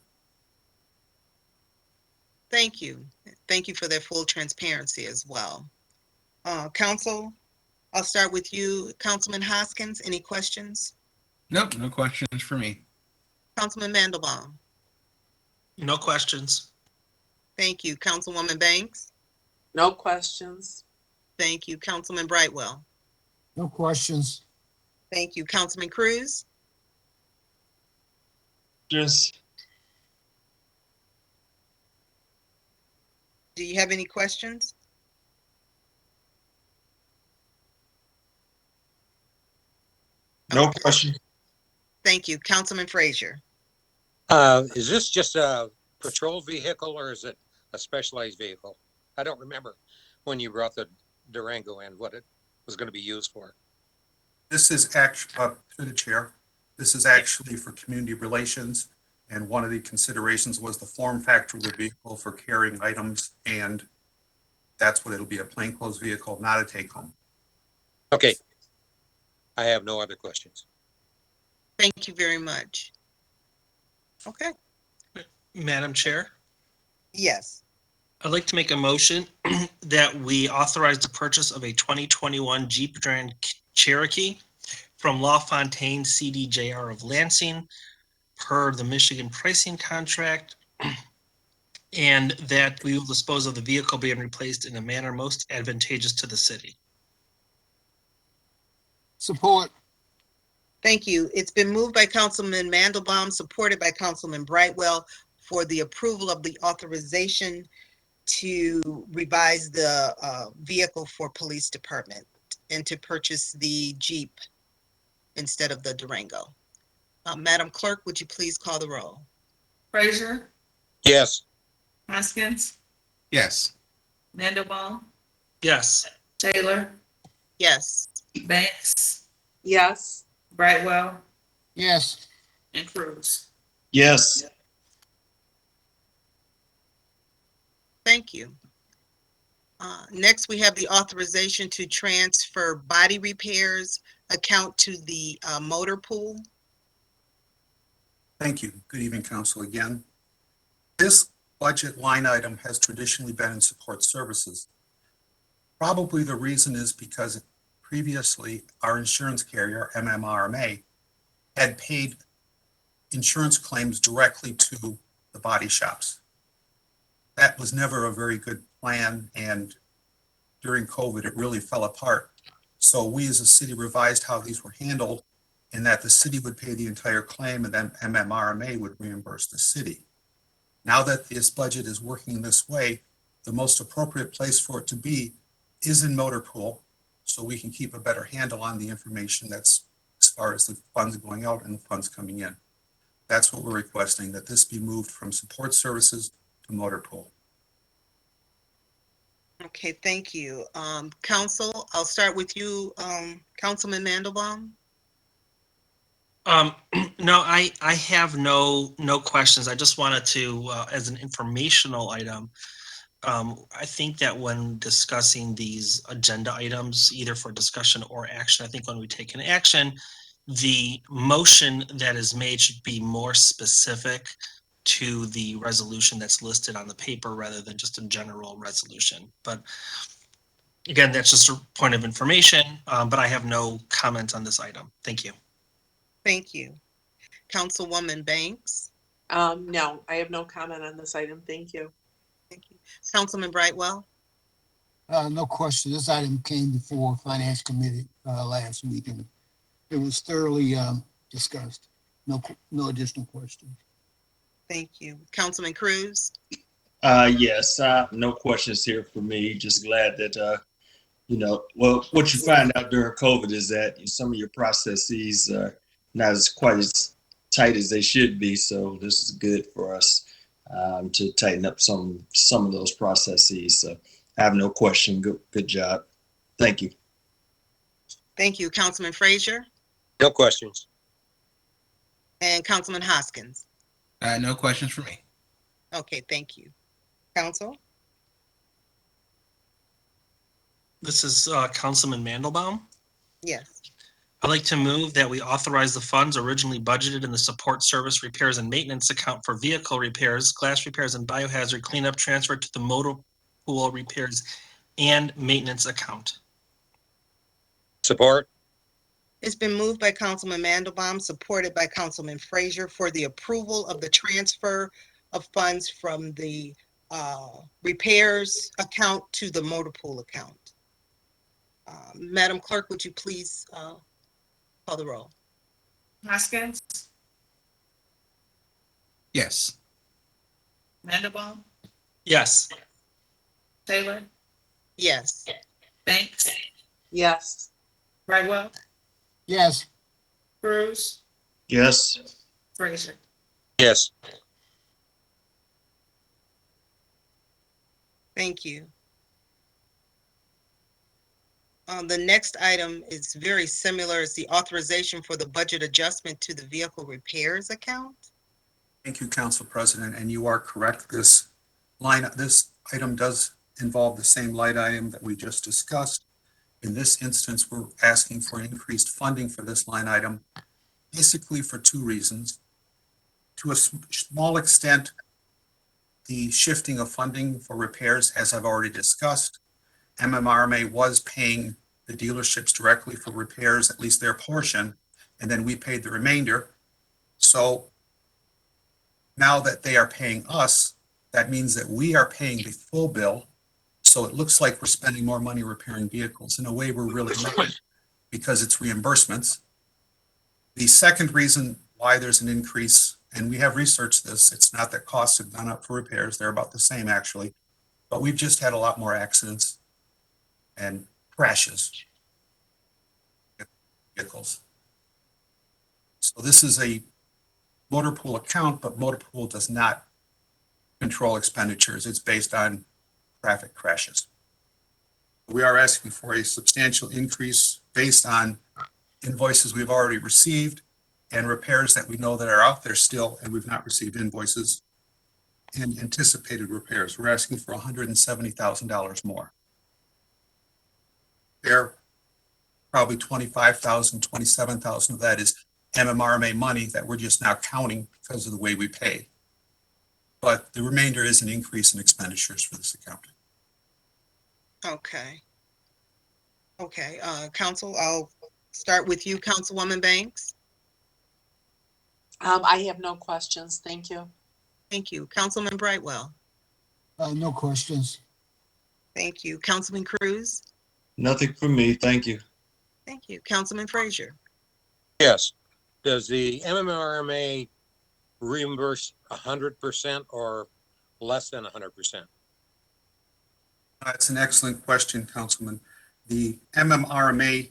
Thank you. Thank you for their full transparency as well. Council, I'll start with you. Councilman Hoskins, any questions? Nope, no questions for me. Councilman Mandelbaum. No questions. Thank you. Councilwoman Banks. No questions. Thank you. Councilman Brightwell. No questions. Thank you. Councilman Cruz. Just Do you have any questions? no questions. Thank you. Councilman Frazier. Is this just a patrol vehicle or is it a specialized vehicle? I don't remember when you brought the Durango in, what it was going to be used for. This is actually, to the chair, this is actually for community relations. And one of the considerations was the form factor of the vehicle for carrying items. And that's what it'll be, a plainclothes vehicle, not a take home. Okay. I have no other questions. Thank you very much. Okay. Madam Chair, Yes. I'd like to make a motion that we authorize the purchase of a 2021 Jeep Grand Cherokee from LaFontaine CDJR of Lansing per the Michigan pricing contract and that we will dispose of the vehicle being replaced in a manner most advantageous to the city. Support. Thank you. It's been moved by Councilman Mandelbaum, supported by Councilman Brightwell for the approval of the authorization to revise the vehicle for police department and to purchase the Jeep instead of the Durango. Madam Clerk, would you please call the roll? Frazier, Yes. Hoskins, Yes. Mandelbaum, Yes. Taylor, Yes. Banks, Yes. Brightwell, Yes. and Cruz. Yes. Thank you. Next, we have the authorization to transfer body repairs account to the motor pool. Thank you. Good evening, Council, again. This budget line item has traditionally been in support services. Probably the reason is because previously our insurance carrier, MMRMA, had paid insurance claims directly to the body shops. That was never a very good plan, and during COVID, it really fell apart. So we as a city revised how these were handled, and that the city would pay the entire claim and then MMRMA would reimburse the city. Now that this budget is working this way, the most appropriate place for it to be is in motor pool, so we can keep a better handle on the information that's as far as the funds going out and the funds coming in. That's what we're requesting, that this be moved from support services to motor pool. Okay, thank you. Council, I'll start with you, Councilman Mandelbaum. No, I have no questions. I just wanted to, as an informational item, I think that when discussing these agenda items, either for discussion or action, I think when we take an action, the motion that is made should be more specific to the resolution that's listed on the paper rather than just a general resolution. But again, that's just a point of information, but I have no comment on this item. Thank you. Thank you. Councilwoman Banks. No, I have no comment on this item. Thank you. Thank you. Councilman Brightwell. No question. This item came before Finance Committee last week, and it was thoroughly discussed. No additional questions. Thank you. Councilman Cruz. Yes, no questions here for me. Just glad that, well, what you find out during COVID is that some of your processes are not as quite as tight as they should be. So this is good for us to tighten up some of those processes. So I have no question. Good job. Thank you. Thank you. Councilman Frazier No questions. and Councilman Hoskins. No questions for me. Okay, thank you. Council. This is Councilman Mandelbaum. Yes. I'd like to move that we authorize the funds originally budgeted in the support service repairs and maintenance account for vehicle repairs, glass repairs, and biohazard cleanup transferred to the motor pool repairs and maintenance account. Support. It's been moved by Councilman Mandelbaum, supported by Councilman Frazier for the approval of the transfer of funds from the repairs account to the motor pool account. Madam Clerk, would you please call the roll? Hoskins, Yes. Mandelbaum, Yes. Taylor, Yes. Banks, Yes. Brightwell, Yes. Cruz, Yes. Frazier. Yes. Thank you. The next item is very similar. It's the authorization for the budget adjustment to the vehicle repairs account. Thank you, Council President, and you are correct. This item does involve the same line item that we just discussed. In this instance, we're asking for increased funding for this line item, basically for two reasons. To a small extent, the shifting of funding for repairs, as I've already discussed. MMRMA was paying the dealerships directly for repairs, at least their portion, and then we paid the remainder. So now that they are paying us, That means that we are paying the full bill. So it looks like we're spending more money repairing vehicles. In a way, we're really not, because it's reimbursements. The second reason why there's an increase, and we have researched this, it's not that costs have gone up for repairs. They're about the same, actually. But we've just had a lot more accidents and crashes with vehicles. So this is a motor pool account, but motor pool does not control expenditures. It's based on traffic crashes. We are asking for a substantial increase based on invoices we've already received and repairs that we know that are out there still and we've not received invoices, and anticipated repairs. We're asking for $170,000 more. There, probably $25,000, $27,000 of that is MMRMA money that we're just now counting because of the way we pay. But the remainder is an increase in expenditures for this account. Okay. Okay, council, I'll start with you, Councilwoman Banks. I have no questions. Thank you. Thank you. Councilman Brightwell. No questions. Thank you. Councilman Cruz. Nothing from me. Thank you. Thank you. Councilman Frazier. Yes. Does the MMRMA reimburse 100% or less than 100%? That's an excellent question, Councilman. The MMRMA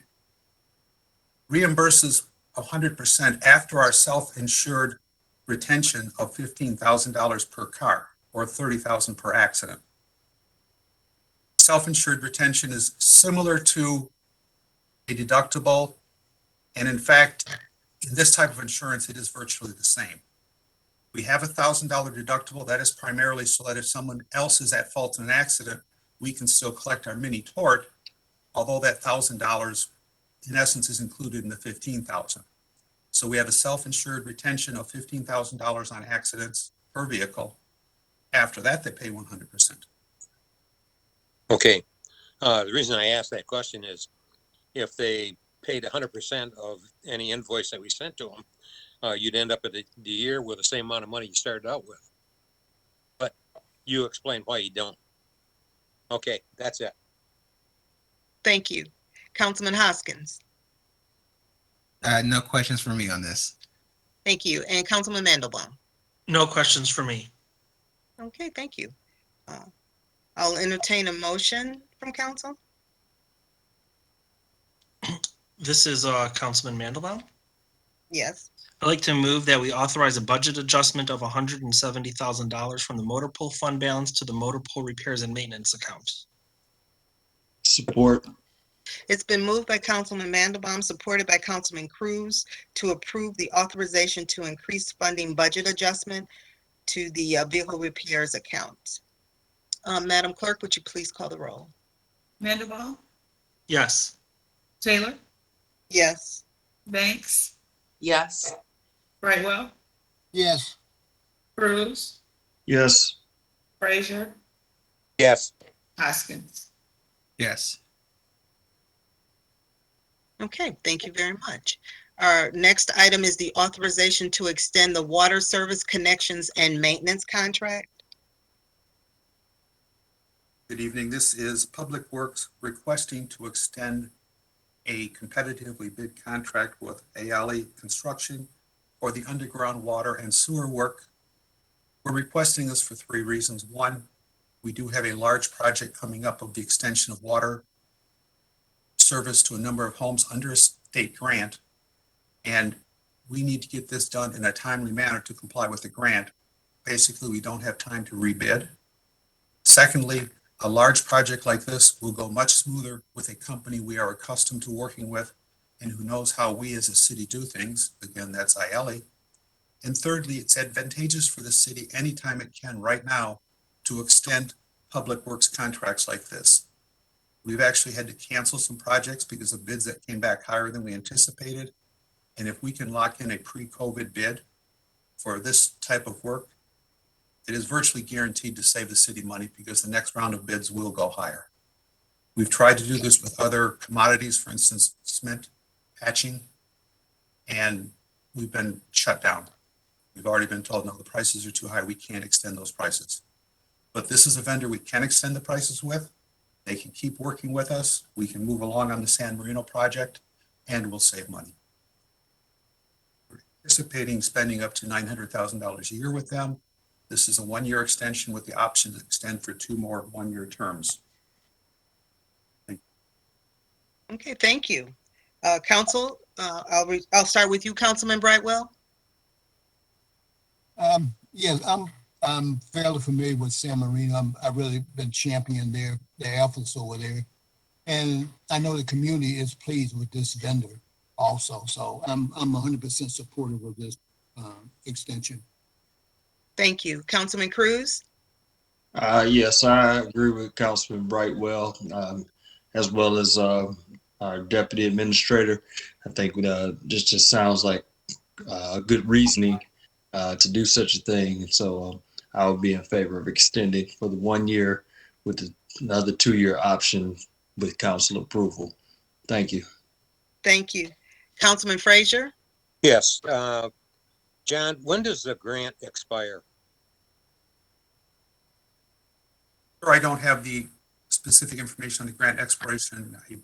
reimburses 100% after our self-insured retention of $15,000 per car or $30,000 per accident. Self-insured retention is similar to a deductible, and in fact, in this type of insurance, it is virtually the same. We have a $1,000 deductible. That is primarily so that if someone else is at fault in an accident, we can still collect our mini tort, although that $1,000 in essence is included in the $15,000. So we have a self-insured retention of $15,000 on accidents per vehicle. After that, they pay 100%. Okay. The reason I asked that question is if they paid 100% of any invoice that we sent to them, you'd end up at the year with the same amount of money you started out with. But you explain why you don't. Okay, that's it. Thank you. Councilman Hoskins. No questions for me on this. Thank you. And Councilman Mandelbaum. No questions for me. Okay, thank you. I'll entertain a motion from council. This is Councilman Mandelbaum. Yes. I'd like to move that we authorize a budget adjustment of $170,000 from the motor pool fund balance to the motor pool repairs and maintenance account. Support. It's been moved by Councilman Mandelbaum, supported by Councilman Cruz, to approve the authorization to increase funding budget adjustment to the vehicle repairs account. Madam Clerk, would you please call the roll? Mandelbaum, Yes. Taylor, Yes. Banks, Yes. Brightwell, Yes. Cruz, Yes. Frazier, Yes. Hoskins. Yes. Okay, thank you very much. Our next item is the authorization to extend the water service connections and maintenance contract. Good evening. This is Public Works requesting to extend a competitively bid contract with Ayali Construction for the underground water and sewer work. We're requesting this for three reasons. One, we do have a large project coming up of the extension of water service to a number of homes under a state grant, and we need to get this done in a timely manner to comply with the grant. Basically, we don't have time to rebid. Secondly, a large project like this will go much smoother with a company we are accustomed to working with and who knows how we as a city do things. Again, that's IELE. And thirdly, it's advantageous for the city anytime it can right now to extend public works contracts like this. We've actually had to cancel some projects because of bids that came back higher than we anticipated. And if we can lock in a pre-COVID bid for this type of work, it is virtually guaranteed to save the city money because the next round of bids will go higher. We've tried to do this with other commodities, for instance, cement, patching, and we've been shut down. We've already been told, no, the prices are too high. We can't extend those prices. But this is a vendor we can extend the prices with. They can keep working with us. We can move along on the San Marino project, and we'll save money. We're anticipating spending up to $900,000 a year with them. This is a one-year extension with the option to extend for 2 more one-year terms. Okay, thank you. Council, I'll start with you, Councilman Brightwell. Yes, I'm fairly familiar with San Marino. I've really been championing their efforts over there. And I know the community is pleased with this vendor also. So I'm 100% supportive of this extension. Thank you. Councilman Cruz? Yes, I agree with Councilman Brightwell, as well as our deputy administrator. I think this just sounds like good reasoning to do such a thing. And so I would be in favor of extending for the 1 year with another 2-year option with council approval. Thank you. Thank you. Councilman Frazier? Yes. John, when does the grant expire? I don't have the specific information on the grant expiration. I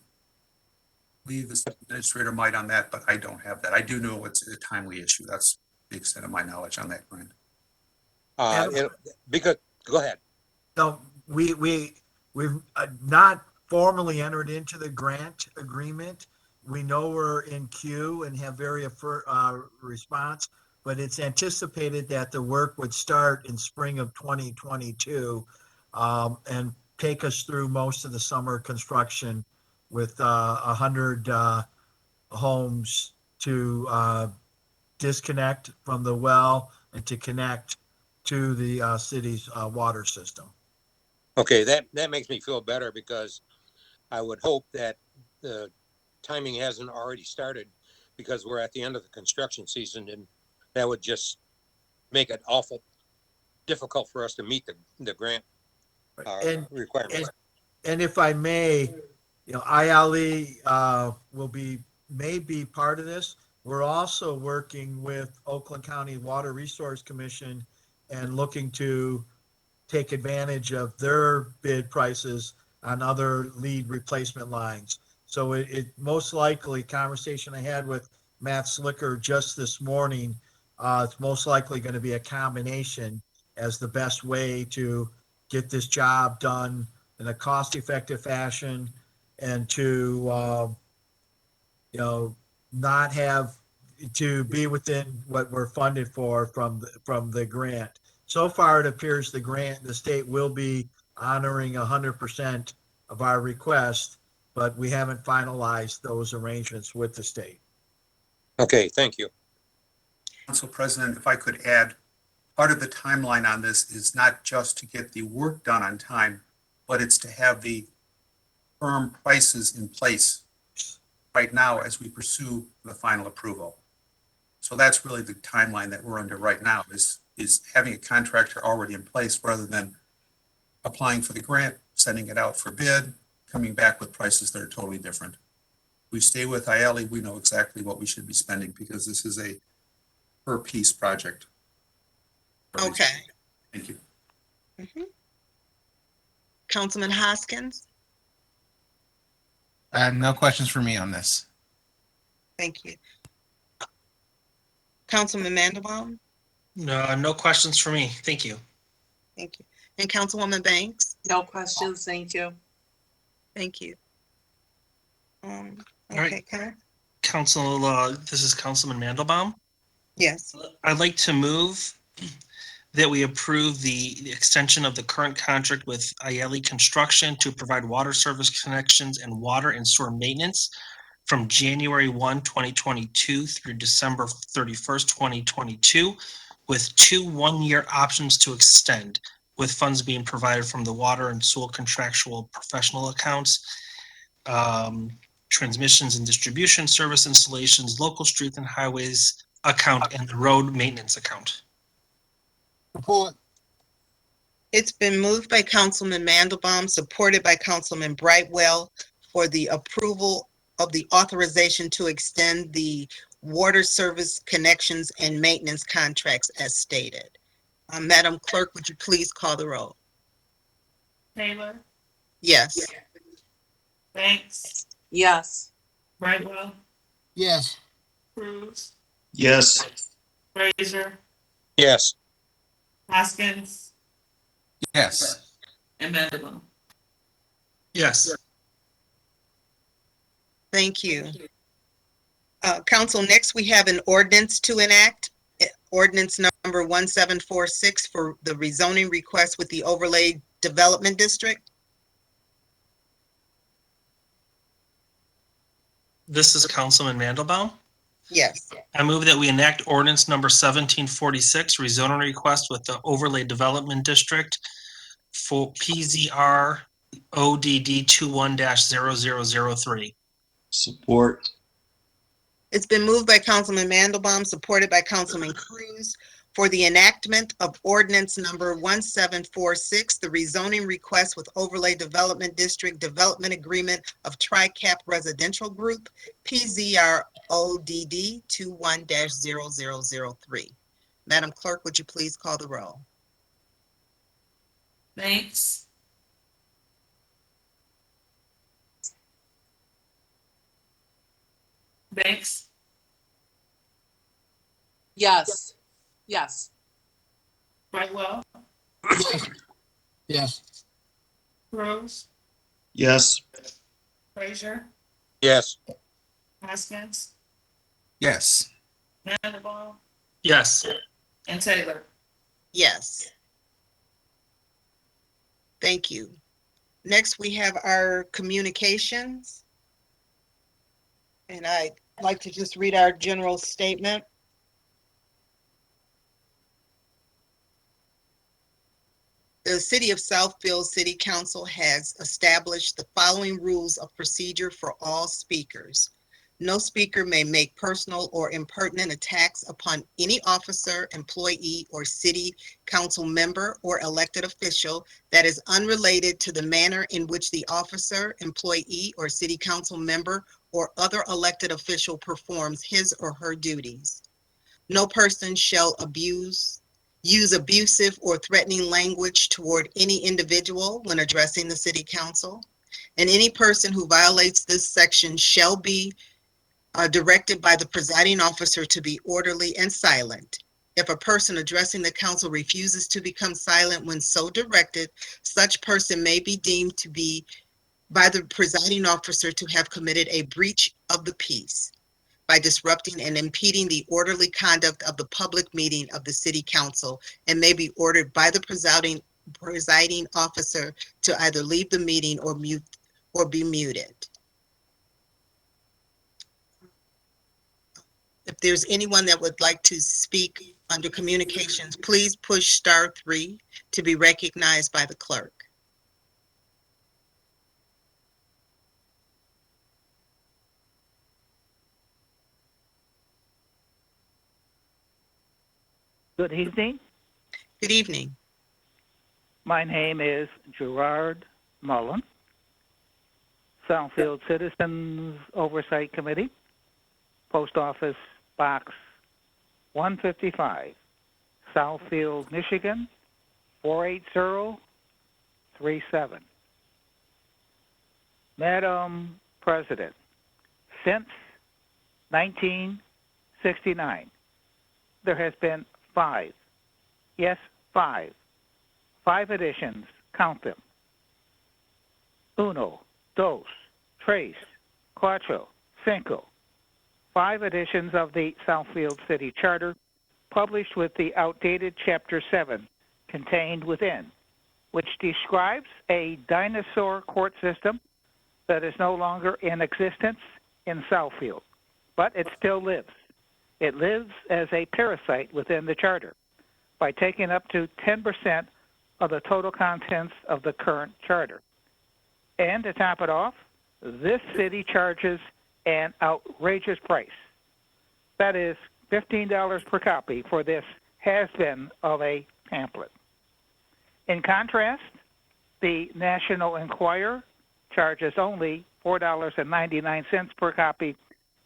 believe the administrator might on that, but I don't have that. I do know it's a timely issue. That's the extent of my knowledge on that grant. Because go ahead. No, we've not formally entered into the grant agreement. We know we're in queue and have very response, but it's anticipated that the work would start in spring of 2022 and take us through most of the summer construction with 100 homes to disconnect from the well and to connect to the city's water system. Okay, that makes me feel better because I would hope that the timing hasn't already started because we're at the end of the construction season, and that would just make it awful difficult for us to meet the grant requirements. And if I may, ILE may be part of this. We're also working with Oakland County Water Resource Commission and looking to take advantage of their bid prices on other lead replacement lines. So it most likely, conversation I had with Matt Slicker just this morning, it's most likely going to be a combination as the best way to get this job done in a cost-effective fashion and to, not have to be within what we're funded for from the grant. So far, it appears the state will be honoring 100% of our request, but we haven't finalized those arrangements with the state. Okay, thank you. Council President, if I could add, part of the timeline on this is not just to get the work done on time, but it's to have the firm prices in place right now as we pursue the final approval. So that's really the timeline that we're under right now is having a contractor already in place rather than applying for the grant, sending it out for bid, coming back with prices that are totally different. We stay with ILE, we know exactly what we should be spending because this is a per piece project. Okay. Thank you. Mm-hmm. Councilman Hoskins? No questions for me on this. Thank you. Councilman Mandelbaum? No questions for me. Thank you. Thank you. And Councilwoman Banks? No questions, thank you. Thank you. Okay, right. Karen? Council, this is Councilman Mandelbaum. Yes. I'd like to move that we approve the extension of the current contract with ILE Construction to provide water service connections and water and sewer maintenance from January 1, 2022 through December 31st, 2022, with 2 one-year options to extend, with funds being provided from the water and sewer contractual professional accounts, transmissions and distribution service installations, local streets and highways account, and the road maintenance account. Report. It's been moved by Councilman Mandelbaum, supported by Councilman Brightwell for the approval of the authorization to extend the water service connections and maintenance contracts as stated. Madam Clerk, would you please call the roll? Taylor, Yes. Banks, Yes. Brightwell, Yes. Cruz, Yes. Frazier, Yes. Hoskins, Yes. and Mandeville. Yes. Thank you. Council, next we have an ordinance to enact. Ordinance number 1746 for the rezoning request with the overlay development district. This is Councilman Mandelbaum. Yes. I move that we enact ordinance number 1746, rezoning request with the overlay development district for PZR ODD 21-0003. Support. It's been moved by Councilman Mandelbaum, supported by Councilman Cruz, for the enactment of ordinance number 1746, the rezoning request with overlay development district development agreement of TriCap Residential Group, PZR ODD 21-0003. Madam Clerk, would you please call the roll? Banks, Banks, Yes. Yes. Brightwell, Yes. Cruz, Yes. Frazier, Yes. Hoskins, Yes. Mandeville, Yes. and Taylor. Yes. Thank you. Next, we have our communications. And I'd like to just read our general statement. The City of Southfield City Council has established the following rules of procedure for all speakers. No speaker may make personal or impertinent attacks upon any officer, employee, or city council member or elected official that is unrelated to the manner in which the officer, employee, or city council member or other elected official performs his or her duties. No person shall use abusive or threatening language toward any individual when addressing the city council. And any person who violates this section shall be directed by the presiding officer to be orderly and silent. If a person addressing the council refuses to become silent when so directed, such person may be deemed to be by the presiding officer to have committed a breach of the peace by disrupting and impeding the orderly conduct of the public meeting of the city council, and may be ordered by the presiding officer to either leave the meeting or be muted. If there's anyone that would like to speak under communications, please push *3 to be recognized by the clerk. Good evening. Good evening. My name is Gerard Mullen, Southfield Citizens Oversight Committee, Post Office Box 155, Southfield, Michigan, 48037. Madam President, since 1969, there has been five editions, count them. Uno, dos, tres, cuatro, cinco. 5 editions of the Southfield City Charter, published with the outdated Chapter 7 contained within, which describes a dinosaur court system that is no longer in existence in Southfield, but it still lives. It lives as a parasite within the Charter by taking up to 10% of the total contents of the current Charter. And to top it off, this city charges an outrageous price. That is $15 per copy for this has-been of a pamphlet. In contrast, the National Enquirer charges only $4.99 per copy.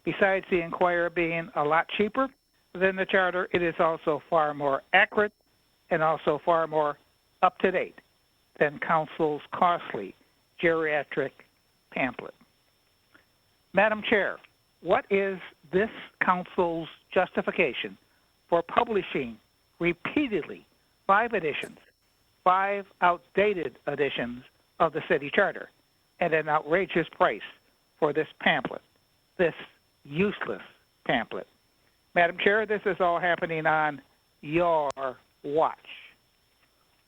Besides the Enquirer being a lot cheaper than the Charter, it is also far more accurate and also far more up-to-date. than council's costly geriatric pamphlet. Madam Chair, what is this council's justification for publishing repeatedly 5 editions, 5 outdated editions of the city charter, at an outrageous price for this pamphlet, this useless pamphlet? Madam Chair, this is all happening on your watch.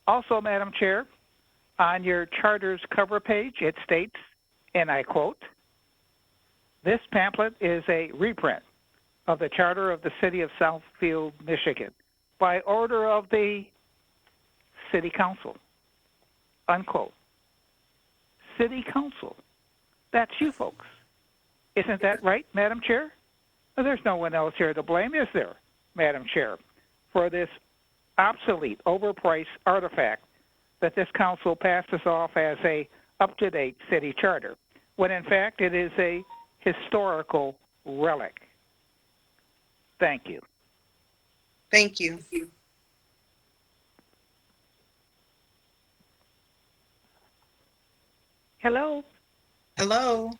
Also, Madam Chair, on your charter's cover page, it states, and I quote, "This pamphlet is a reprint of the charter of the city of Southfield, Michigan, by order of the city council," unquote. City council. That's you folks. Isn't that right, Madam Chair? Well, there's no one else here to blame, is there, Madam Chair, for this obsolete, overpriced artifact that this council passes off as a up-to-date city charter, when in fact it is a historical relic. Thank you. Thank you. Hello, Hello?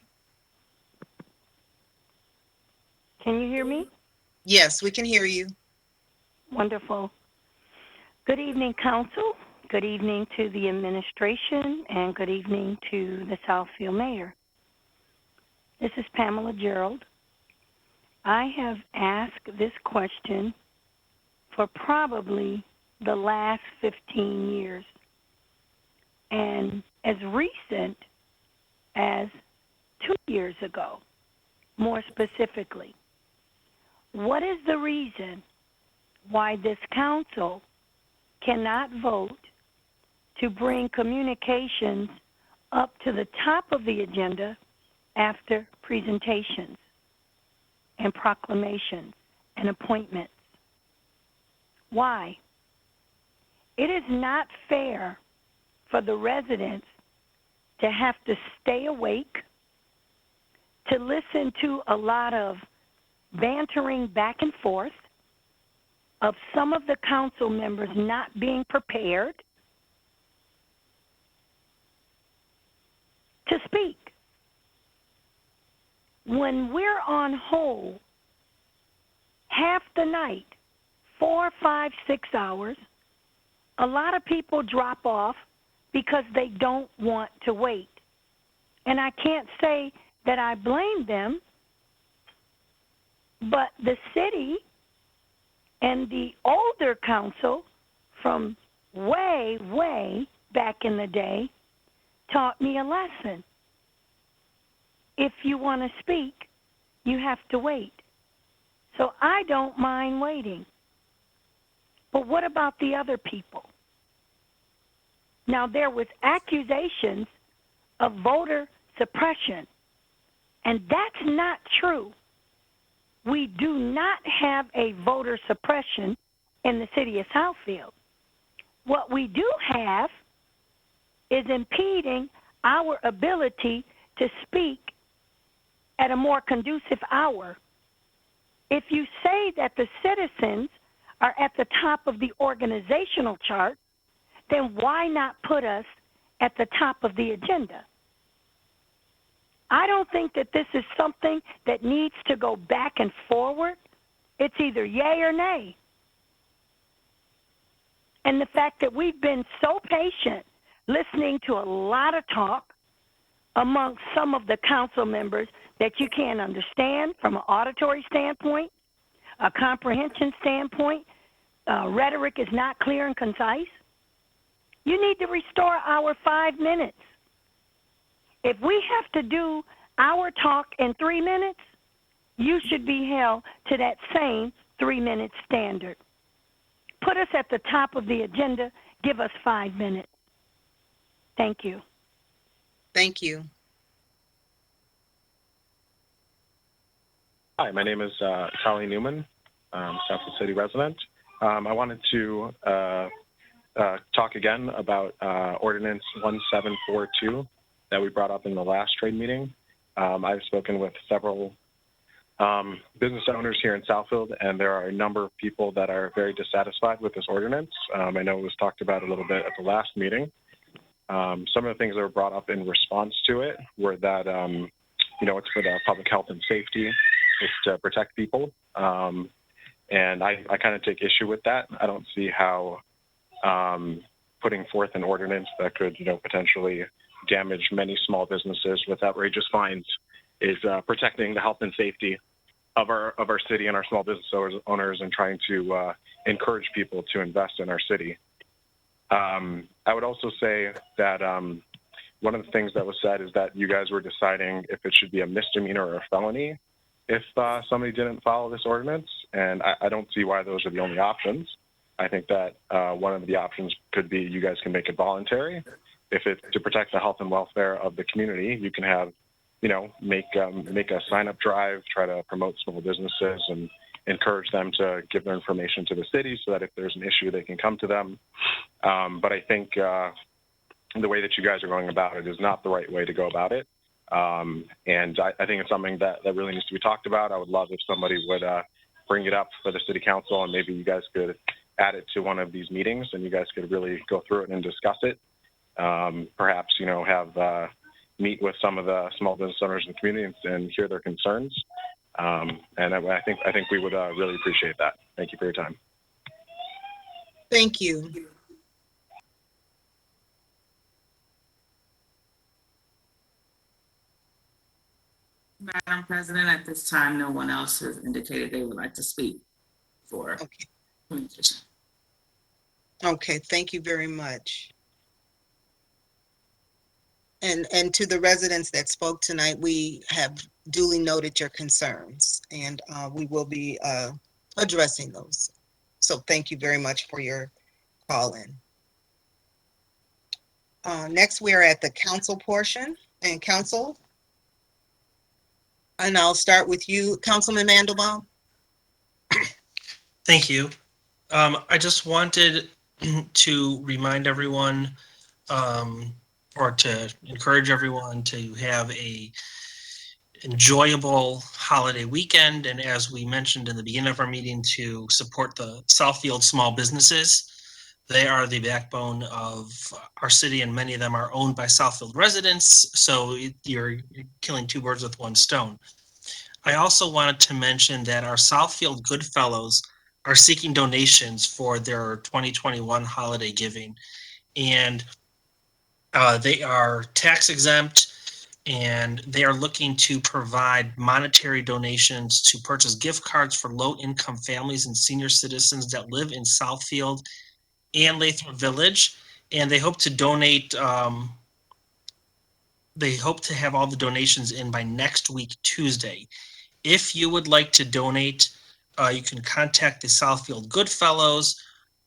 can you hear me? Yes, we can hear you. Wonderful. Good evening, Council. Good evening to the administration, and good evening to the Southfield Mayor. This is Pamela Gerald. I have asked this question for probably the last 15 years, and as recent as 2 years ago, more specifically. What is the reason why this council cannot vote to bring communications up to the top of the agenda after presentations and proclamations and appointments? Why? It is not fair for the residents to have to stay awake, to listen to a lot of bantering back and forth, of some of the council members not being prepared to speak. When we're on hold half the night, 4, 5, 6 hours, a lot of people drop off because they don't want to wait. And I can't say that I blame them, but the city and the older council from way, way back in the day taught me a lesson. If you want to speak, you have to wait. So I don't mind waiting. But what about the other people? Now, there was accusations of voter suppression, and that's not true. We do not have a voter suppression in the city of Southfield. What we do have is impeding our ability to speak at a more conducive hour. If you say that the citizens are at the top of the organizational chart, then why not put us at the top of the agenda? I don't think that this is something that needs to go back and forward. It's either yay or nay. And the fact that we've been so patient listening to a lot of talk amongst some of the council members that you can't understand from an auditory standpoint, a comprehension standpoint, rhetoric is not clear and concise. You need to restore our 5 minutes. If we have to do our talk in 3 minutes, you should be held to that same 3-minute standard. Put us at the top of the agenda. Give us 5 minutes. Thank you. Thank you. Hi, my name is Charlie Newman. I'm a Southfield City resident. I wanted to talk again about Ordinance 1742 that we brought up in the last trade meeting. I've spoken with several business owners here in Southfield, and there are a number of people that are very dissatisfied with this ordinance. I know it was talked about a little bit at the last meeting. Some of the things that were brought up in response to it were that, it's for the public health and safety. It's to protect people. And I kind of take issue with that. I don't see how putting forth an ordinance that could, potentially damage many small businesses with outrageous fines is protecting the health and safety of our city and our small business owners and trying to encourage people to invest in our city. I would also say that one of the things that was said is that you guys were deciding if it should be a misdemeanor or a felony if somebody didn't follow this ordinance, and I don't see why those are the only options. I think that one of the options could be you guys can make it voluntary. If it's to protect the health and welfare of the community, you can have, make a sign-up drive, try to promote small businesses and encourage them to give their information to the city so that if there's an issue, they can come to them. But I think the way that you guys are going about it is not the right way to go about it. And I think it's something that really needs to be talked about. I would love if somebody would bring it up for the city council, and maybe you guys could add it to one of these meetings and you guys could really go through it and discuss it. Perhaps, have meet with some of the small business owners in the community and hear their concerns. And I think we would really appreciate that. Thank you for your time. Thank you. Madam President, at this time, no one else has indicated they would like to speak for communication. Okay, thank you very much. And to the residents that spoke tonight, we have duly noted your concerns, and we will be addressing those. So thank you very much for your call in. Next, we are at the council portion, and council. And I'll start with you, Councilman Mandelbaum. Thank you. I just wanted to remind everyone, or to encourage everyone to have a enjoyable holiday weekend. And as we mentioned in the beginning of our meeting, to support the Southfield small businesses. They are the backbone of our city, and many of them are owned by Southfield residents. So you're killing two birds with one stone. I also wanted to mention that our Southfield Goodfellows are seeking donations for their 2021 holiday giving. And they are tax exempt, and they are looking to provide monetary donations to purchase gift cards for low-income families and senior citizens that live in Southfield and Lathrop Village. And they hope to donate, they hope to have all the donations in by next week, Tuesday. If you would like to donate, you can contact the Southfield Goodfellows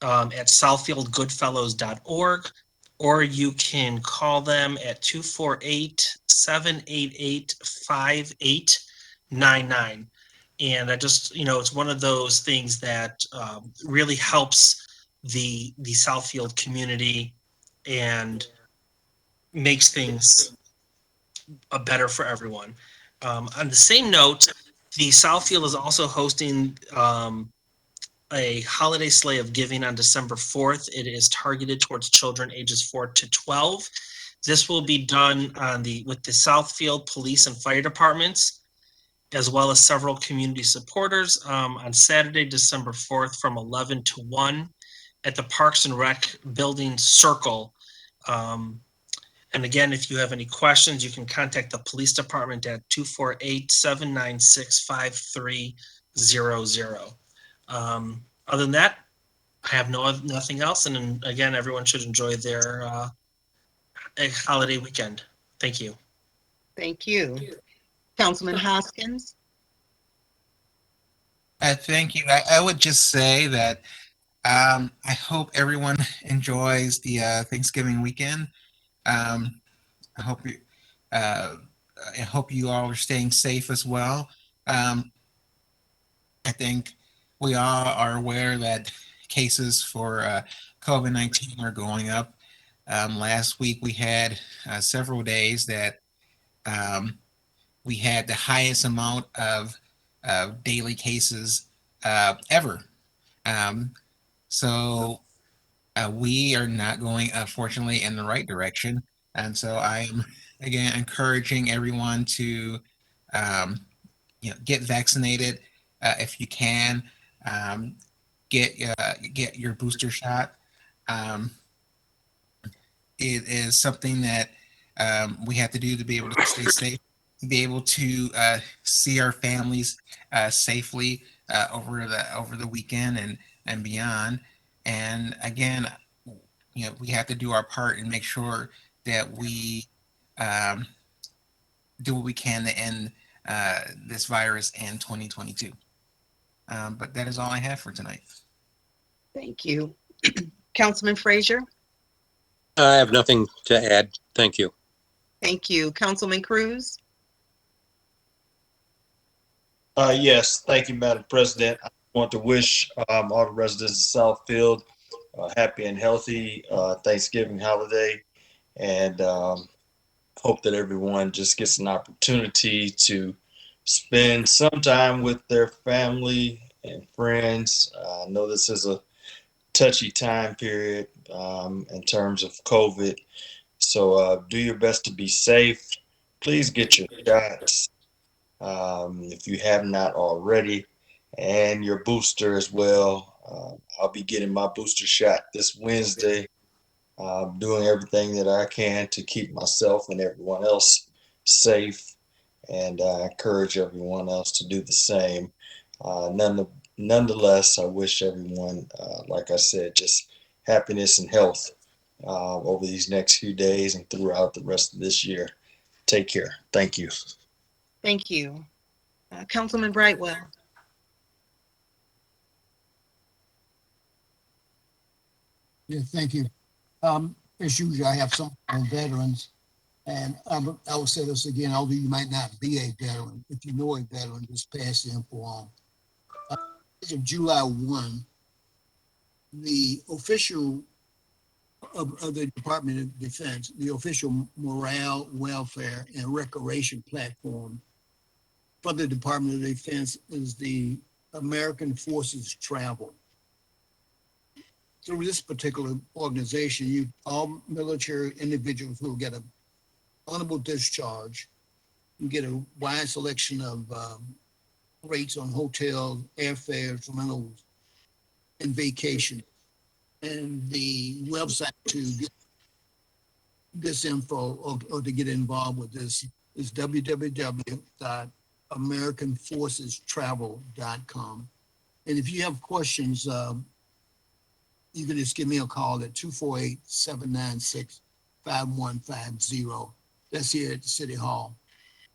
at southfieldgoodfellows.org, or you can call them at 248-788-5899. And I just, it's one of those things that really helps the Southfield community and makes things better for everyone. On the same note, the Southfield is also hosting a holiday sleigh of giving on December 4th. It is targeted towards children ages 4 to 12. This will be done with the Southfield Police and Fire Departments, as well as several community supporters, on Saturday, December 4th from 11 to 1 at the Parks and Rec Building Circle. And again, if you have any questions, you can contact the police department at 248-796-5300. Other than that, I have nothing else. And then, again, everyone should enjoy their holiday weekend. Thank you. Thank you. Councilman Hoskins. Thank you. I would just say that I hope everyone enjoys the Thanksgiving weekend. I hope you all are staying safe as well. I think we all are aware that cases for COVID-19 are going up. Last week we had several days that we had the highest amount of daily cases ever. So We are not going, unfortunately, in the right direction. And so I'm, again, encouraging everyone to, get vaccinated if you can. Um, get your booster shot. Um, it is something that we have to do to be able to stay safe, be able to see our families safely over the weekend and beyond. And again, we have to do our part and make sure that we um, do what we can to end this virus in 2022. But that is all I have for tonight. Thank you. Councilman Frazier? I have nothing to add. Thank you. Thank you. Councilman Cruz? Yes, thank you, Madam President. I want to wish all the residents of Southfield happy and healthy Thanksgiving holiday, and hope that everyone just gets an opportunity to spend some time with their family and friends. I know this is a touchy time period in terms of COVID, so do your best to be safe. Please get your shots if you have not already, and your booster as well. I'll be getting my booster shot this Wednesday. Doing everything that I can to keep myself and everyone else safe, and I encourage everyone else to do the same. Nonetheless, I wish everyone, like I said, just happiness and health over these next few days and throughout the rest of this year. Take care. Thank you. Thank you. Councilman Brightwell? Yeah, thank you. As usual, I have some on veterans, and I will say this again, although you might not be a veteran, if you know a veteran, just pass the info on. As of July 1, the official of the Department of Defense, the official morale, welfare, and recreation platform for the Department of Defense is the American Forces Travel. Through this particular organization, all military individuals who get an honorable discharge, you get a wide selection of rates on hotels, airfares, rentals, and vacation. And the website to get this info or to get involved with this is www.americanforcestravel.com. And if you have questions, you can just give me a call at 248-796-5150. That's here at the City Hall.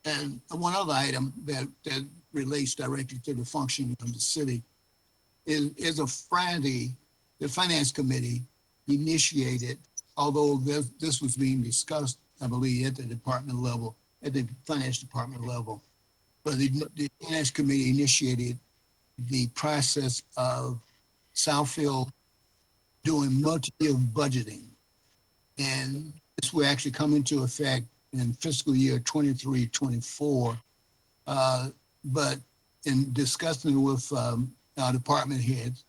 And one other item that relates directly to the functioning of the city is a Friday, the Finance Committee initiated, although this was being discussed, I believe, at the department level, at the Finance Department level, but the Finance Committee initiated the process of Southfield doing multi-year budgeting. And this will actually come into effect in fiscal year 23-24. But in discussing with our department heads,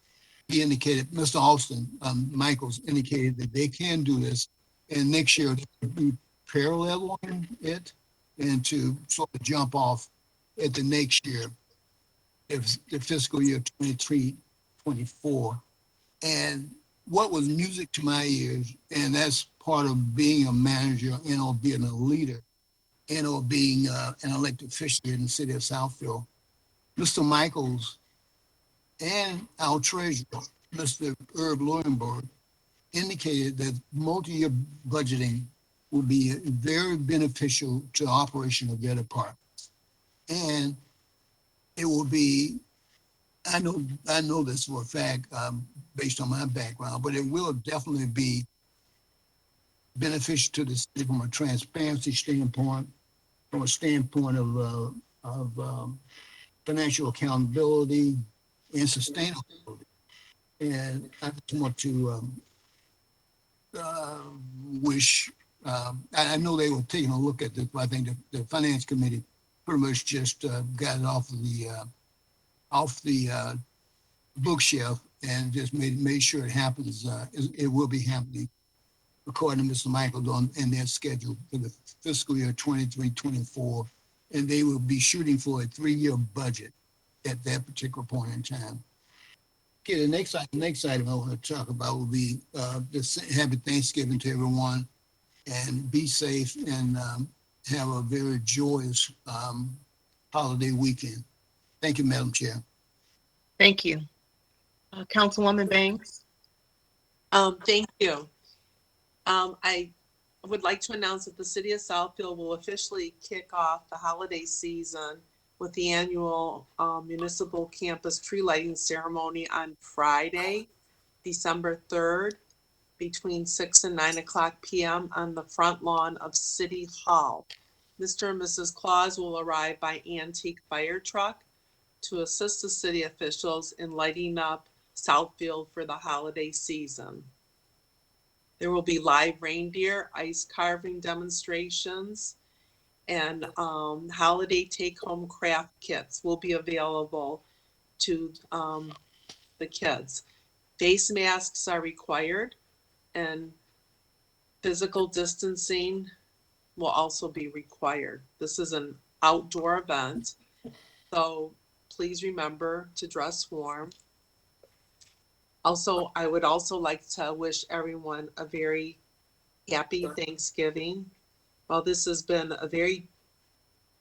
he indicated, Mr. Alston, Michaels indicated that they can do this, and next year they'll be parallel on it and to sort of jump off at the next year, if the fiscal year 23-24. And what was music to my ears, and that's part of being a manager and or being a leader and or being an elected official in the city of Southfield, Mr. Michaels and our treasurer, Mr. Herb Leuenberg, indicated that multi-year budgeting would be very beneficial to the operation of their department. And it will be, I know this for a fact, based on my background, but it will definitely be beneficial to the city from a transparency standpoint, from a standpoint of financial accountability and sustainability. And I just want to wish, I know they were taking a look at this, but I think the Finance Committee pretty much just got it off the bookshelf and just made sure it happens. It will be happening according to Mr. Michael in their schedule for the fiscal year 23-24, and they will be shooting for a 3-year budget at that particular point in time. Okay, the next item I want to talk about will be just happy Thanksgiving to everyone, and be safe, and have a very joyous holiday weekend. Thank you, Madam Chair. Thank you. Councilwoman Banks? Thank you. I would like to announce that the city of Southfield will officially kick off the holiday season with the annual municipal campus tree lighting ceremony on Friday, December 3rd, between 6 and 9 o'clock p.m. on the front lawn of City Hall. Mr. and Mrs. Claus will arrive by antique fire truck to assist the city officials in lighting up Southfield for the holiday season. There will be live reindeer, ice carving demonstrations, and holiday take-home craft kits will be available to the kids. Face masks are required, and physical distancing will also be required. This is an outdoor event, so please remember to dress warm. Also, I would also like to wish everyone a very happy Thanksgiving. While this has been a very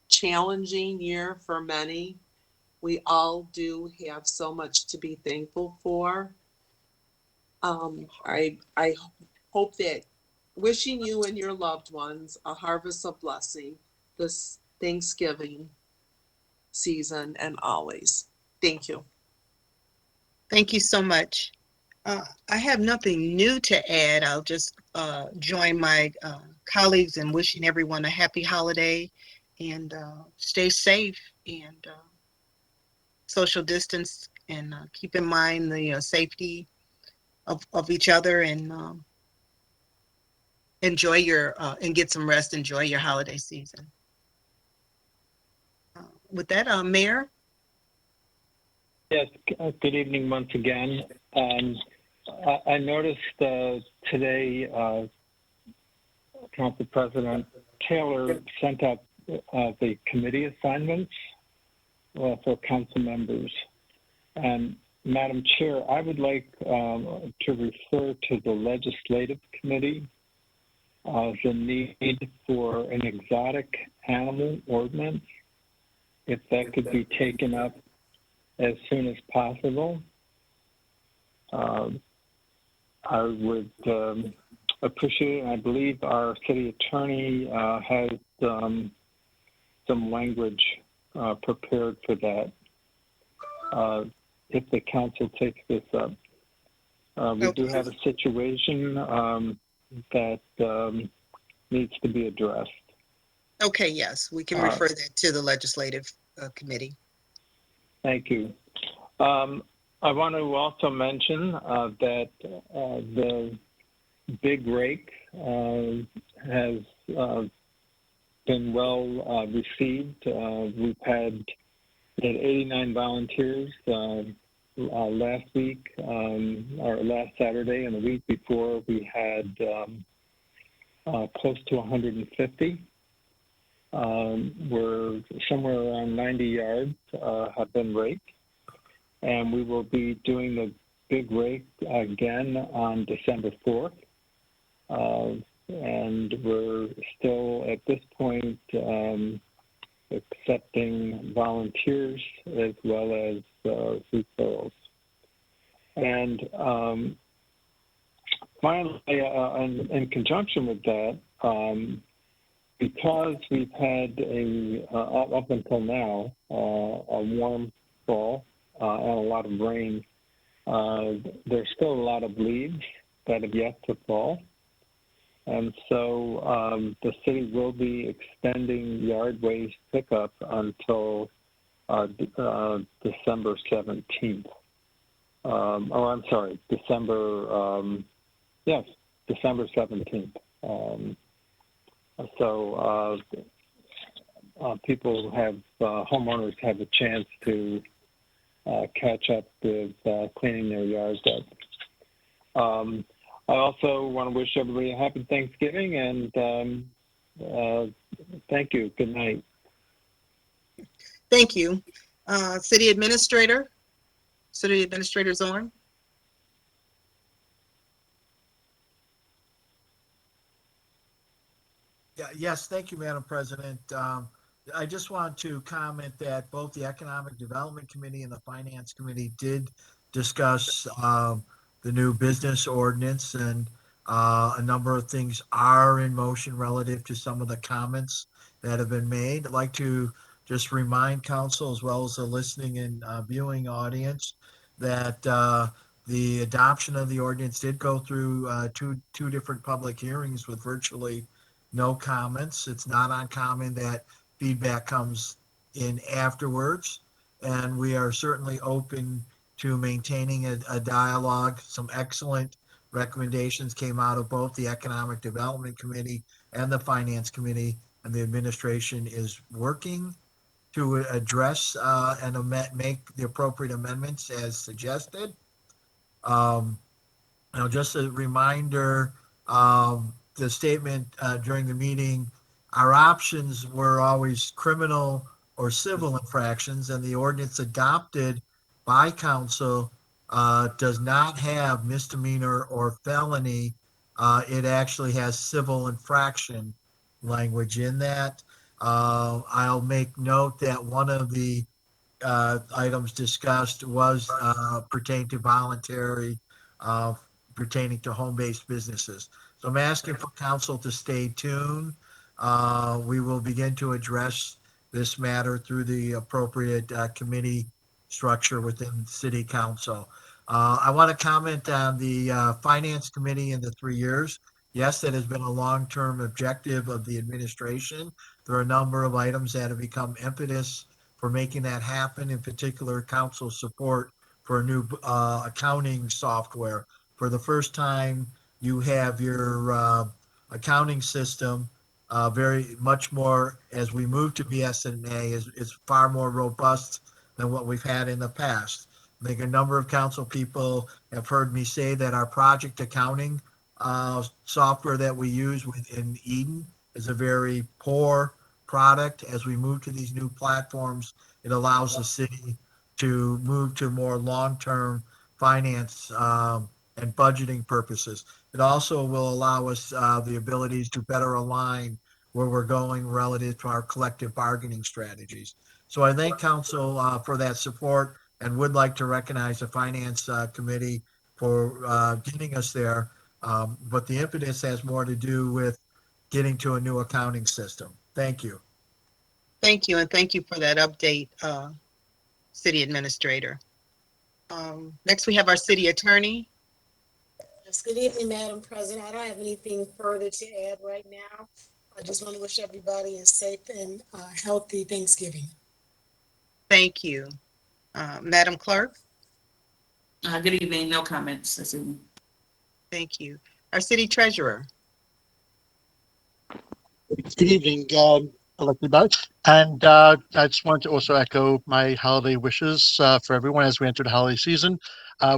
challenging year for many, we all do have so much to be thankful for. I hope that wishing you and your loved ones a harvest of blessing this Thanksgiving season and always. Thank you. Thank you so much. I have nothing new to add. I'll just join my colleagues in wishing everyone a happy holiday, and stay safe, and social distance, and keep in mind the safety of each other, and enjoy your and get some rest. Enjoy your holiday season. With that, Mayor? Yes, good evening once again. I noticed today Council President Taylor sent out the committee assignments for council members. And Madam Chair, I would like to refer to the legislative committee the need for an exotic animal ordinance, if that could be taken up as soon as possible. I would appreciate it, and I believe our city attorney has some language prepared for that. If the council takes this up. We do have a situation that needs to be addressed. Okay, yes, we can refer that to the legislative committee. Thank you. I want to also mention that the big rake has been well received. We've had 89 volunteers last week, or last Saturday, and the week before we had close to 150. We're somewhere around 90 yards have been raked, and we will be doing the big rake again on December 4th. And we're still at this point accepting volunteers as well as referrals. And finally, in conjunction with that, because we've had up until now, a warm fall and a lot of rain, there's still a lot of leaves that have yet to fall. And so the city will be extending yard waste pickup until December 17th. I'm sorry, December 17th. So people have, homeowners have a chance to catch up with cleaning their yards up. I also want to wish everybody a happy Thanksgiving and thank you. Good night. Thank you. City Administrator Zorn. Yeah, yes, thank you, Madam President. I just want to comment that both the Economic Development Committee and the Finance Committee did discuss the new business ordinance, and a number of things are in motion relative to some of the comments that have been made. I'd like to just remind council, as well as the listening and viewing audience, that the adoption of the ordinance did go through two different public hearings with virtually no comments. It's not uncommon that feedback comes in afterwards, and we are certainly open to maintaining a dialogue. Some excellent recommendations came out of both the Economic Development Committee and the Finance Committee, and the administration is working to address and make the appropriate amendments as suggested. Just a reminder, the statement during the meeting, our options were always criminal or civil infractions, and the ordinance adopted by council does not have misdemeanor or felony. It actually has civil infraction language in that. I'll make note that one of the items discussed was pertaining to voluntary, pertaining to home-based businesses. So I'm asking for council to stay tuned. We will begin to address this matter through the appropriate committee structure within city council. I want to comment on the finance committee in the 3 years. Yes, that has been a long-term objective of the administration. There are a number of items that have become impetus for making that happen, in particular council support for a new accounting software. For the first time, you have your accounting system very much more, as we move to BSNA, is far more robust than what we've had in the past. I think a number of council people have heard me say that our project accounting software that we use within Eden is a very poor product. As we move to these new platforms, it allows the city to move to more long-term finance and budgeting purposes. It also will allow us the abilities to better align where we're going relative to our collective bargaining strategies. So I thank council for that support and would like to recognize the finance committee for getting us there. But the impetus has more to do with getting to a new accounting system. Thank you. Thank you, and thank you for that update, City Administrator. Next, we have our City Attorney. Yes, good evening, Madam President. I don't have anything further to add right now. I just want to wish everybody a safe and healthy Thanksgiving. Thank you. Madam Clerk. Good evening. No comments this evening. Thank you. Our City Treasurer. Good evening, elected body. And I just wanted to also echo my holiday wishes for everyone as we enter the holiday season.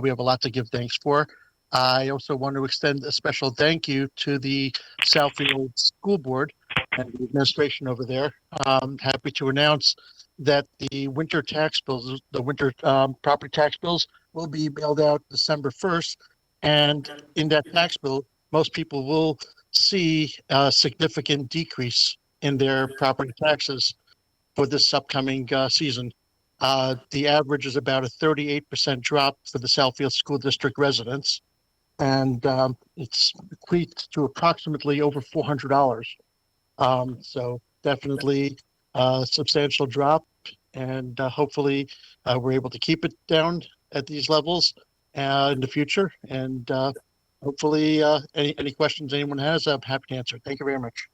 We have a lot to give thanks for. I also want to extend a special thank you to the Southfield School Board and the administration over there. Happy to announce that the winter tax bills, the winter property tax bills, will be mailed out December 1st. And in that tax bill, most people will see a significant decrease in their property taxes for this upcoming season. The average is about a 38% drop for the Southfield School District residents, and it's equates to approximately over $400. So definitely a substantial drop, and hopefully we're able to keep it down at these levels in the future. And hopefully any questions anyone has, I'm happy to answer. Thank you very much.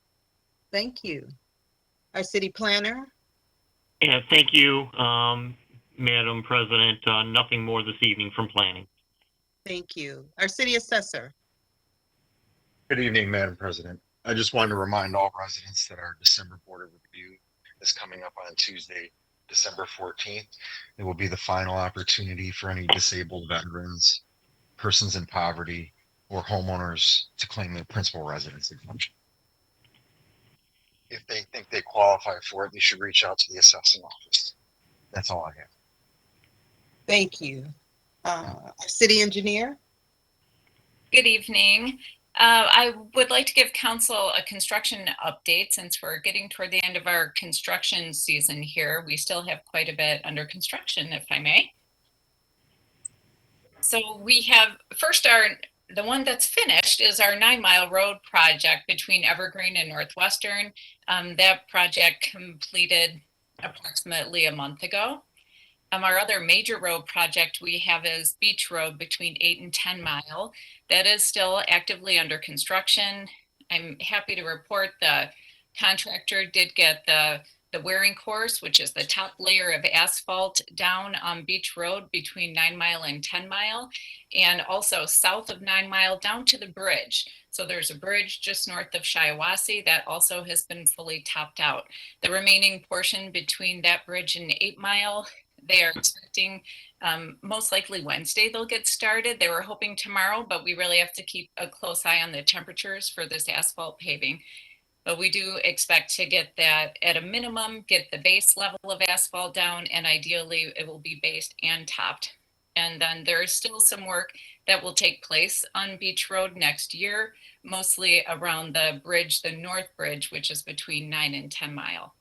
Thank you. Our City Planner. Yeah, thank you, Madam President. Nothing more this evening from planning. Thank you. Our City Assessor. Good evening, Madam President. I just wanted to remind all residents that our December Board of Review is coming up on Tuesday, December 14th. It will be the final opportunity for any disabled veterans, persons in poverty, or homeowners to claim their principal residence exemption. If they think they qualify for it, they should reach out to the assessing office. That's all I have. Thank you. Our city engineer? Good evening. I would like to give council a construction update since we're getting toward the end of our construction season here. We still have quite a bit under construction, if I may. So we have first the one that's finished is our 9 Mile Road project between Evergreen and Northwestern. That project completed approximately a month ago. Our other major road project we have is Beach Road between 8 and 10 Mile. That is still actively under construction. I'm happy to report the contractor did get the wearing course, which is the top layer of asphalt down on Beach Road between 9 Mile and 10 Mile, and also south of 9 Mile down to the bridge. So there's a bridge just north of Shiawassee that also has been fully topped out. The remaining portion between that bridge and 8 Mile, they are expecting most likely Wednesday they'll get started. They were hoping tomorrow, but we really have to keep a close eye on the temperatures for this asphalt paving. But we do expect to get that at a minimum, get the base level of asphalt down, and ideally it will be based and topped. And then there is still some work that will take place on Beach Road next year, mostly around the bridge, the North Bridge, which is between 9 and 10 Mile.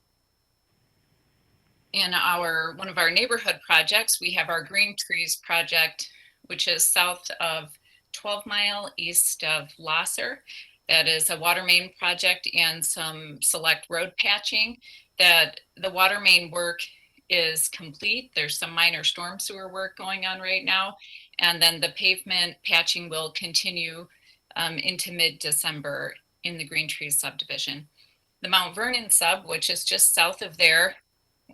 In one of our neighborhood projects, we have our Green Trees project, which is south of 12 Mile, east of Lasser. That is a water main project and some select road patching. That the water main work is complete. There's some minor storm sewer work going on right now. And then the pavement patching will continue into mid-December in the Green Trees subdivision. The Mount Vernon sub, which is just south of there,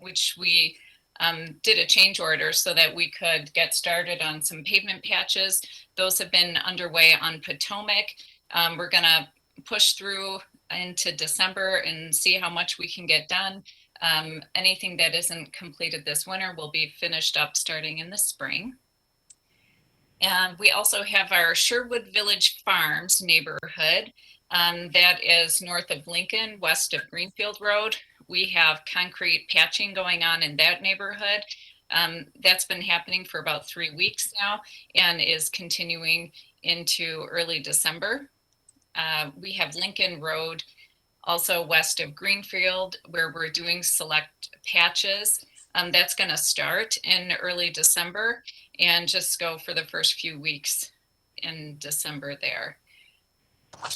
which we did a change order so that we could get started on some pavement patches. Those have been underway on Potomac. We're gonna push through into December and see how much we can get done. Anything that isn't completed this winter will be finished up starting in the spring. And we also have our Sherwood Village Farms neighborhood. That is north of Lincoln, west of Greenfield Road. We have concrete patching going on in that neighborhood. That's been happening for about 3 weeks now and is continuing into early December. We have Lincoln Road, also west of Greenfield, where we're doing select patches. That's going to start in early December and just go for the first few weeks in December there.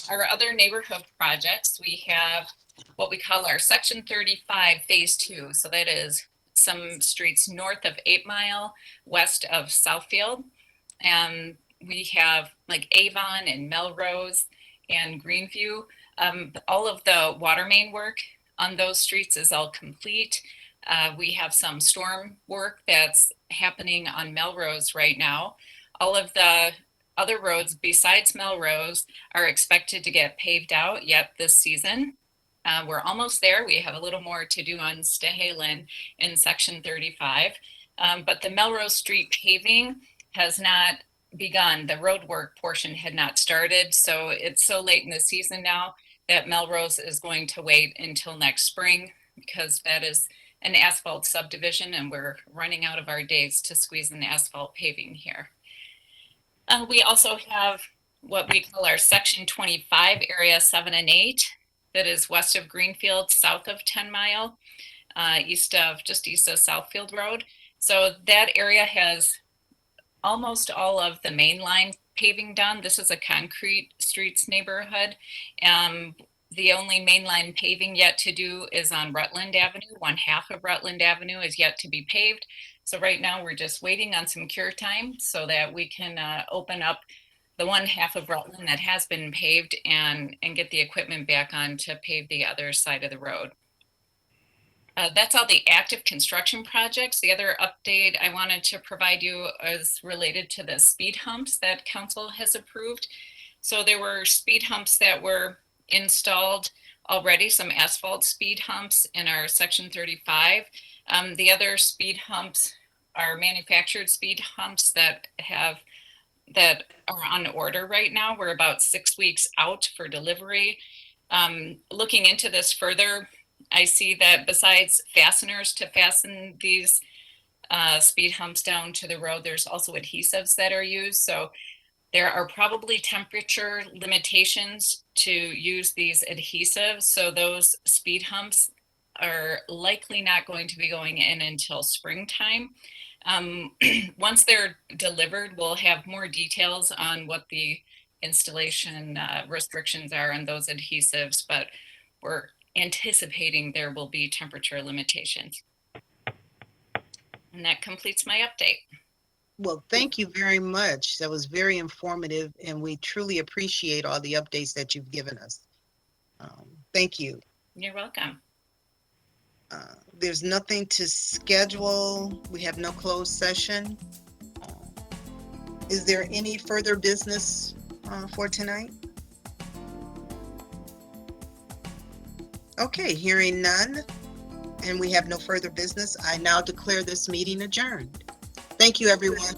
Our other neighborhood projects, we have what we call our Section 35 Phase 2. So that is some streets north of 8 Mile, west of Southfield. And we have like Avon and Melrose and Greenview. All of the water main work on those streets is all complete. We have some storm work that's happening on Melrose right now. All of the other roads besides Melrose are expected to get paved out yet this season. We're almost there. We have a little more to do on Stahalin in Section 35, but the Melrose Street paving has not begun. The road work portion had not started, so it's so late in the season now that Melrose is going to wait until next spring because that is an asphalt subdivision and we're running out of our days to squeeze in asphalt paving here. We also have what we call our Section 25 area 7 and 8 that is west of Greenfield, south of 10 Mile, just east of Southfield Road. So that area has almost all of the main line paving done. This is a concrete streets neighborhood. The only mainline paving yet to do is on Rutland Avenue. One half of Rutland Avenue is yet to be paved. So right now we're just waiting on some cure time so that we can open up the one half of Rutland that has been paved and get the equipment back on to pave the other side of the road. That's all the active construction projects. The other update I wanted to provide you is related to the speed humps that council has approved. So there were speed humps that were installed already some asphalt speed humps in our section 35. The other speed humps are manufactured speed humps that are on order right now. We're about 6 weeks out for delivery. Looking into this further, I see that besides fasteners to fasten these speed humps down to the road, there's also adhesives that are used. So there are probably temperature limitations to use these adhesives. So those speed humps are likely not going to be going in until springtime. Once they're delivered, we'll have more details on what the installation restrictions are on those adhesives, but we're anticipating there will be temperature limitations. And that completes my update. Well, thank you very much. That was very informative, and we truly appreciate all the updates that you've given us. Thank you. You're welcome. There's nothing to schedule. We have no closed session. Is there any further business for tonight? Okay, hearing none, and we have no further business, I now declare this meeting adjourned. Thank you, everyone.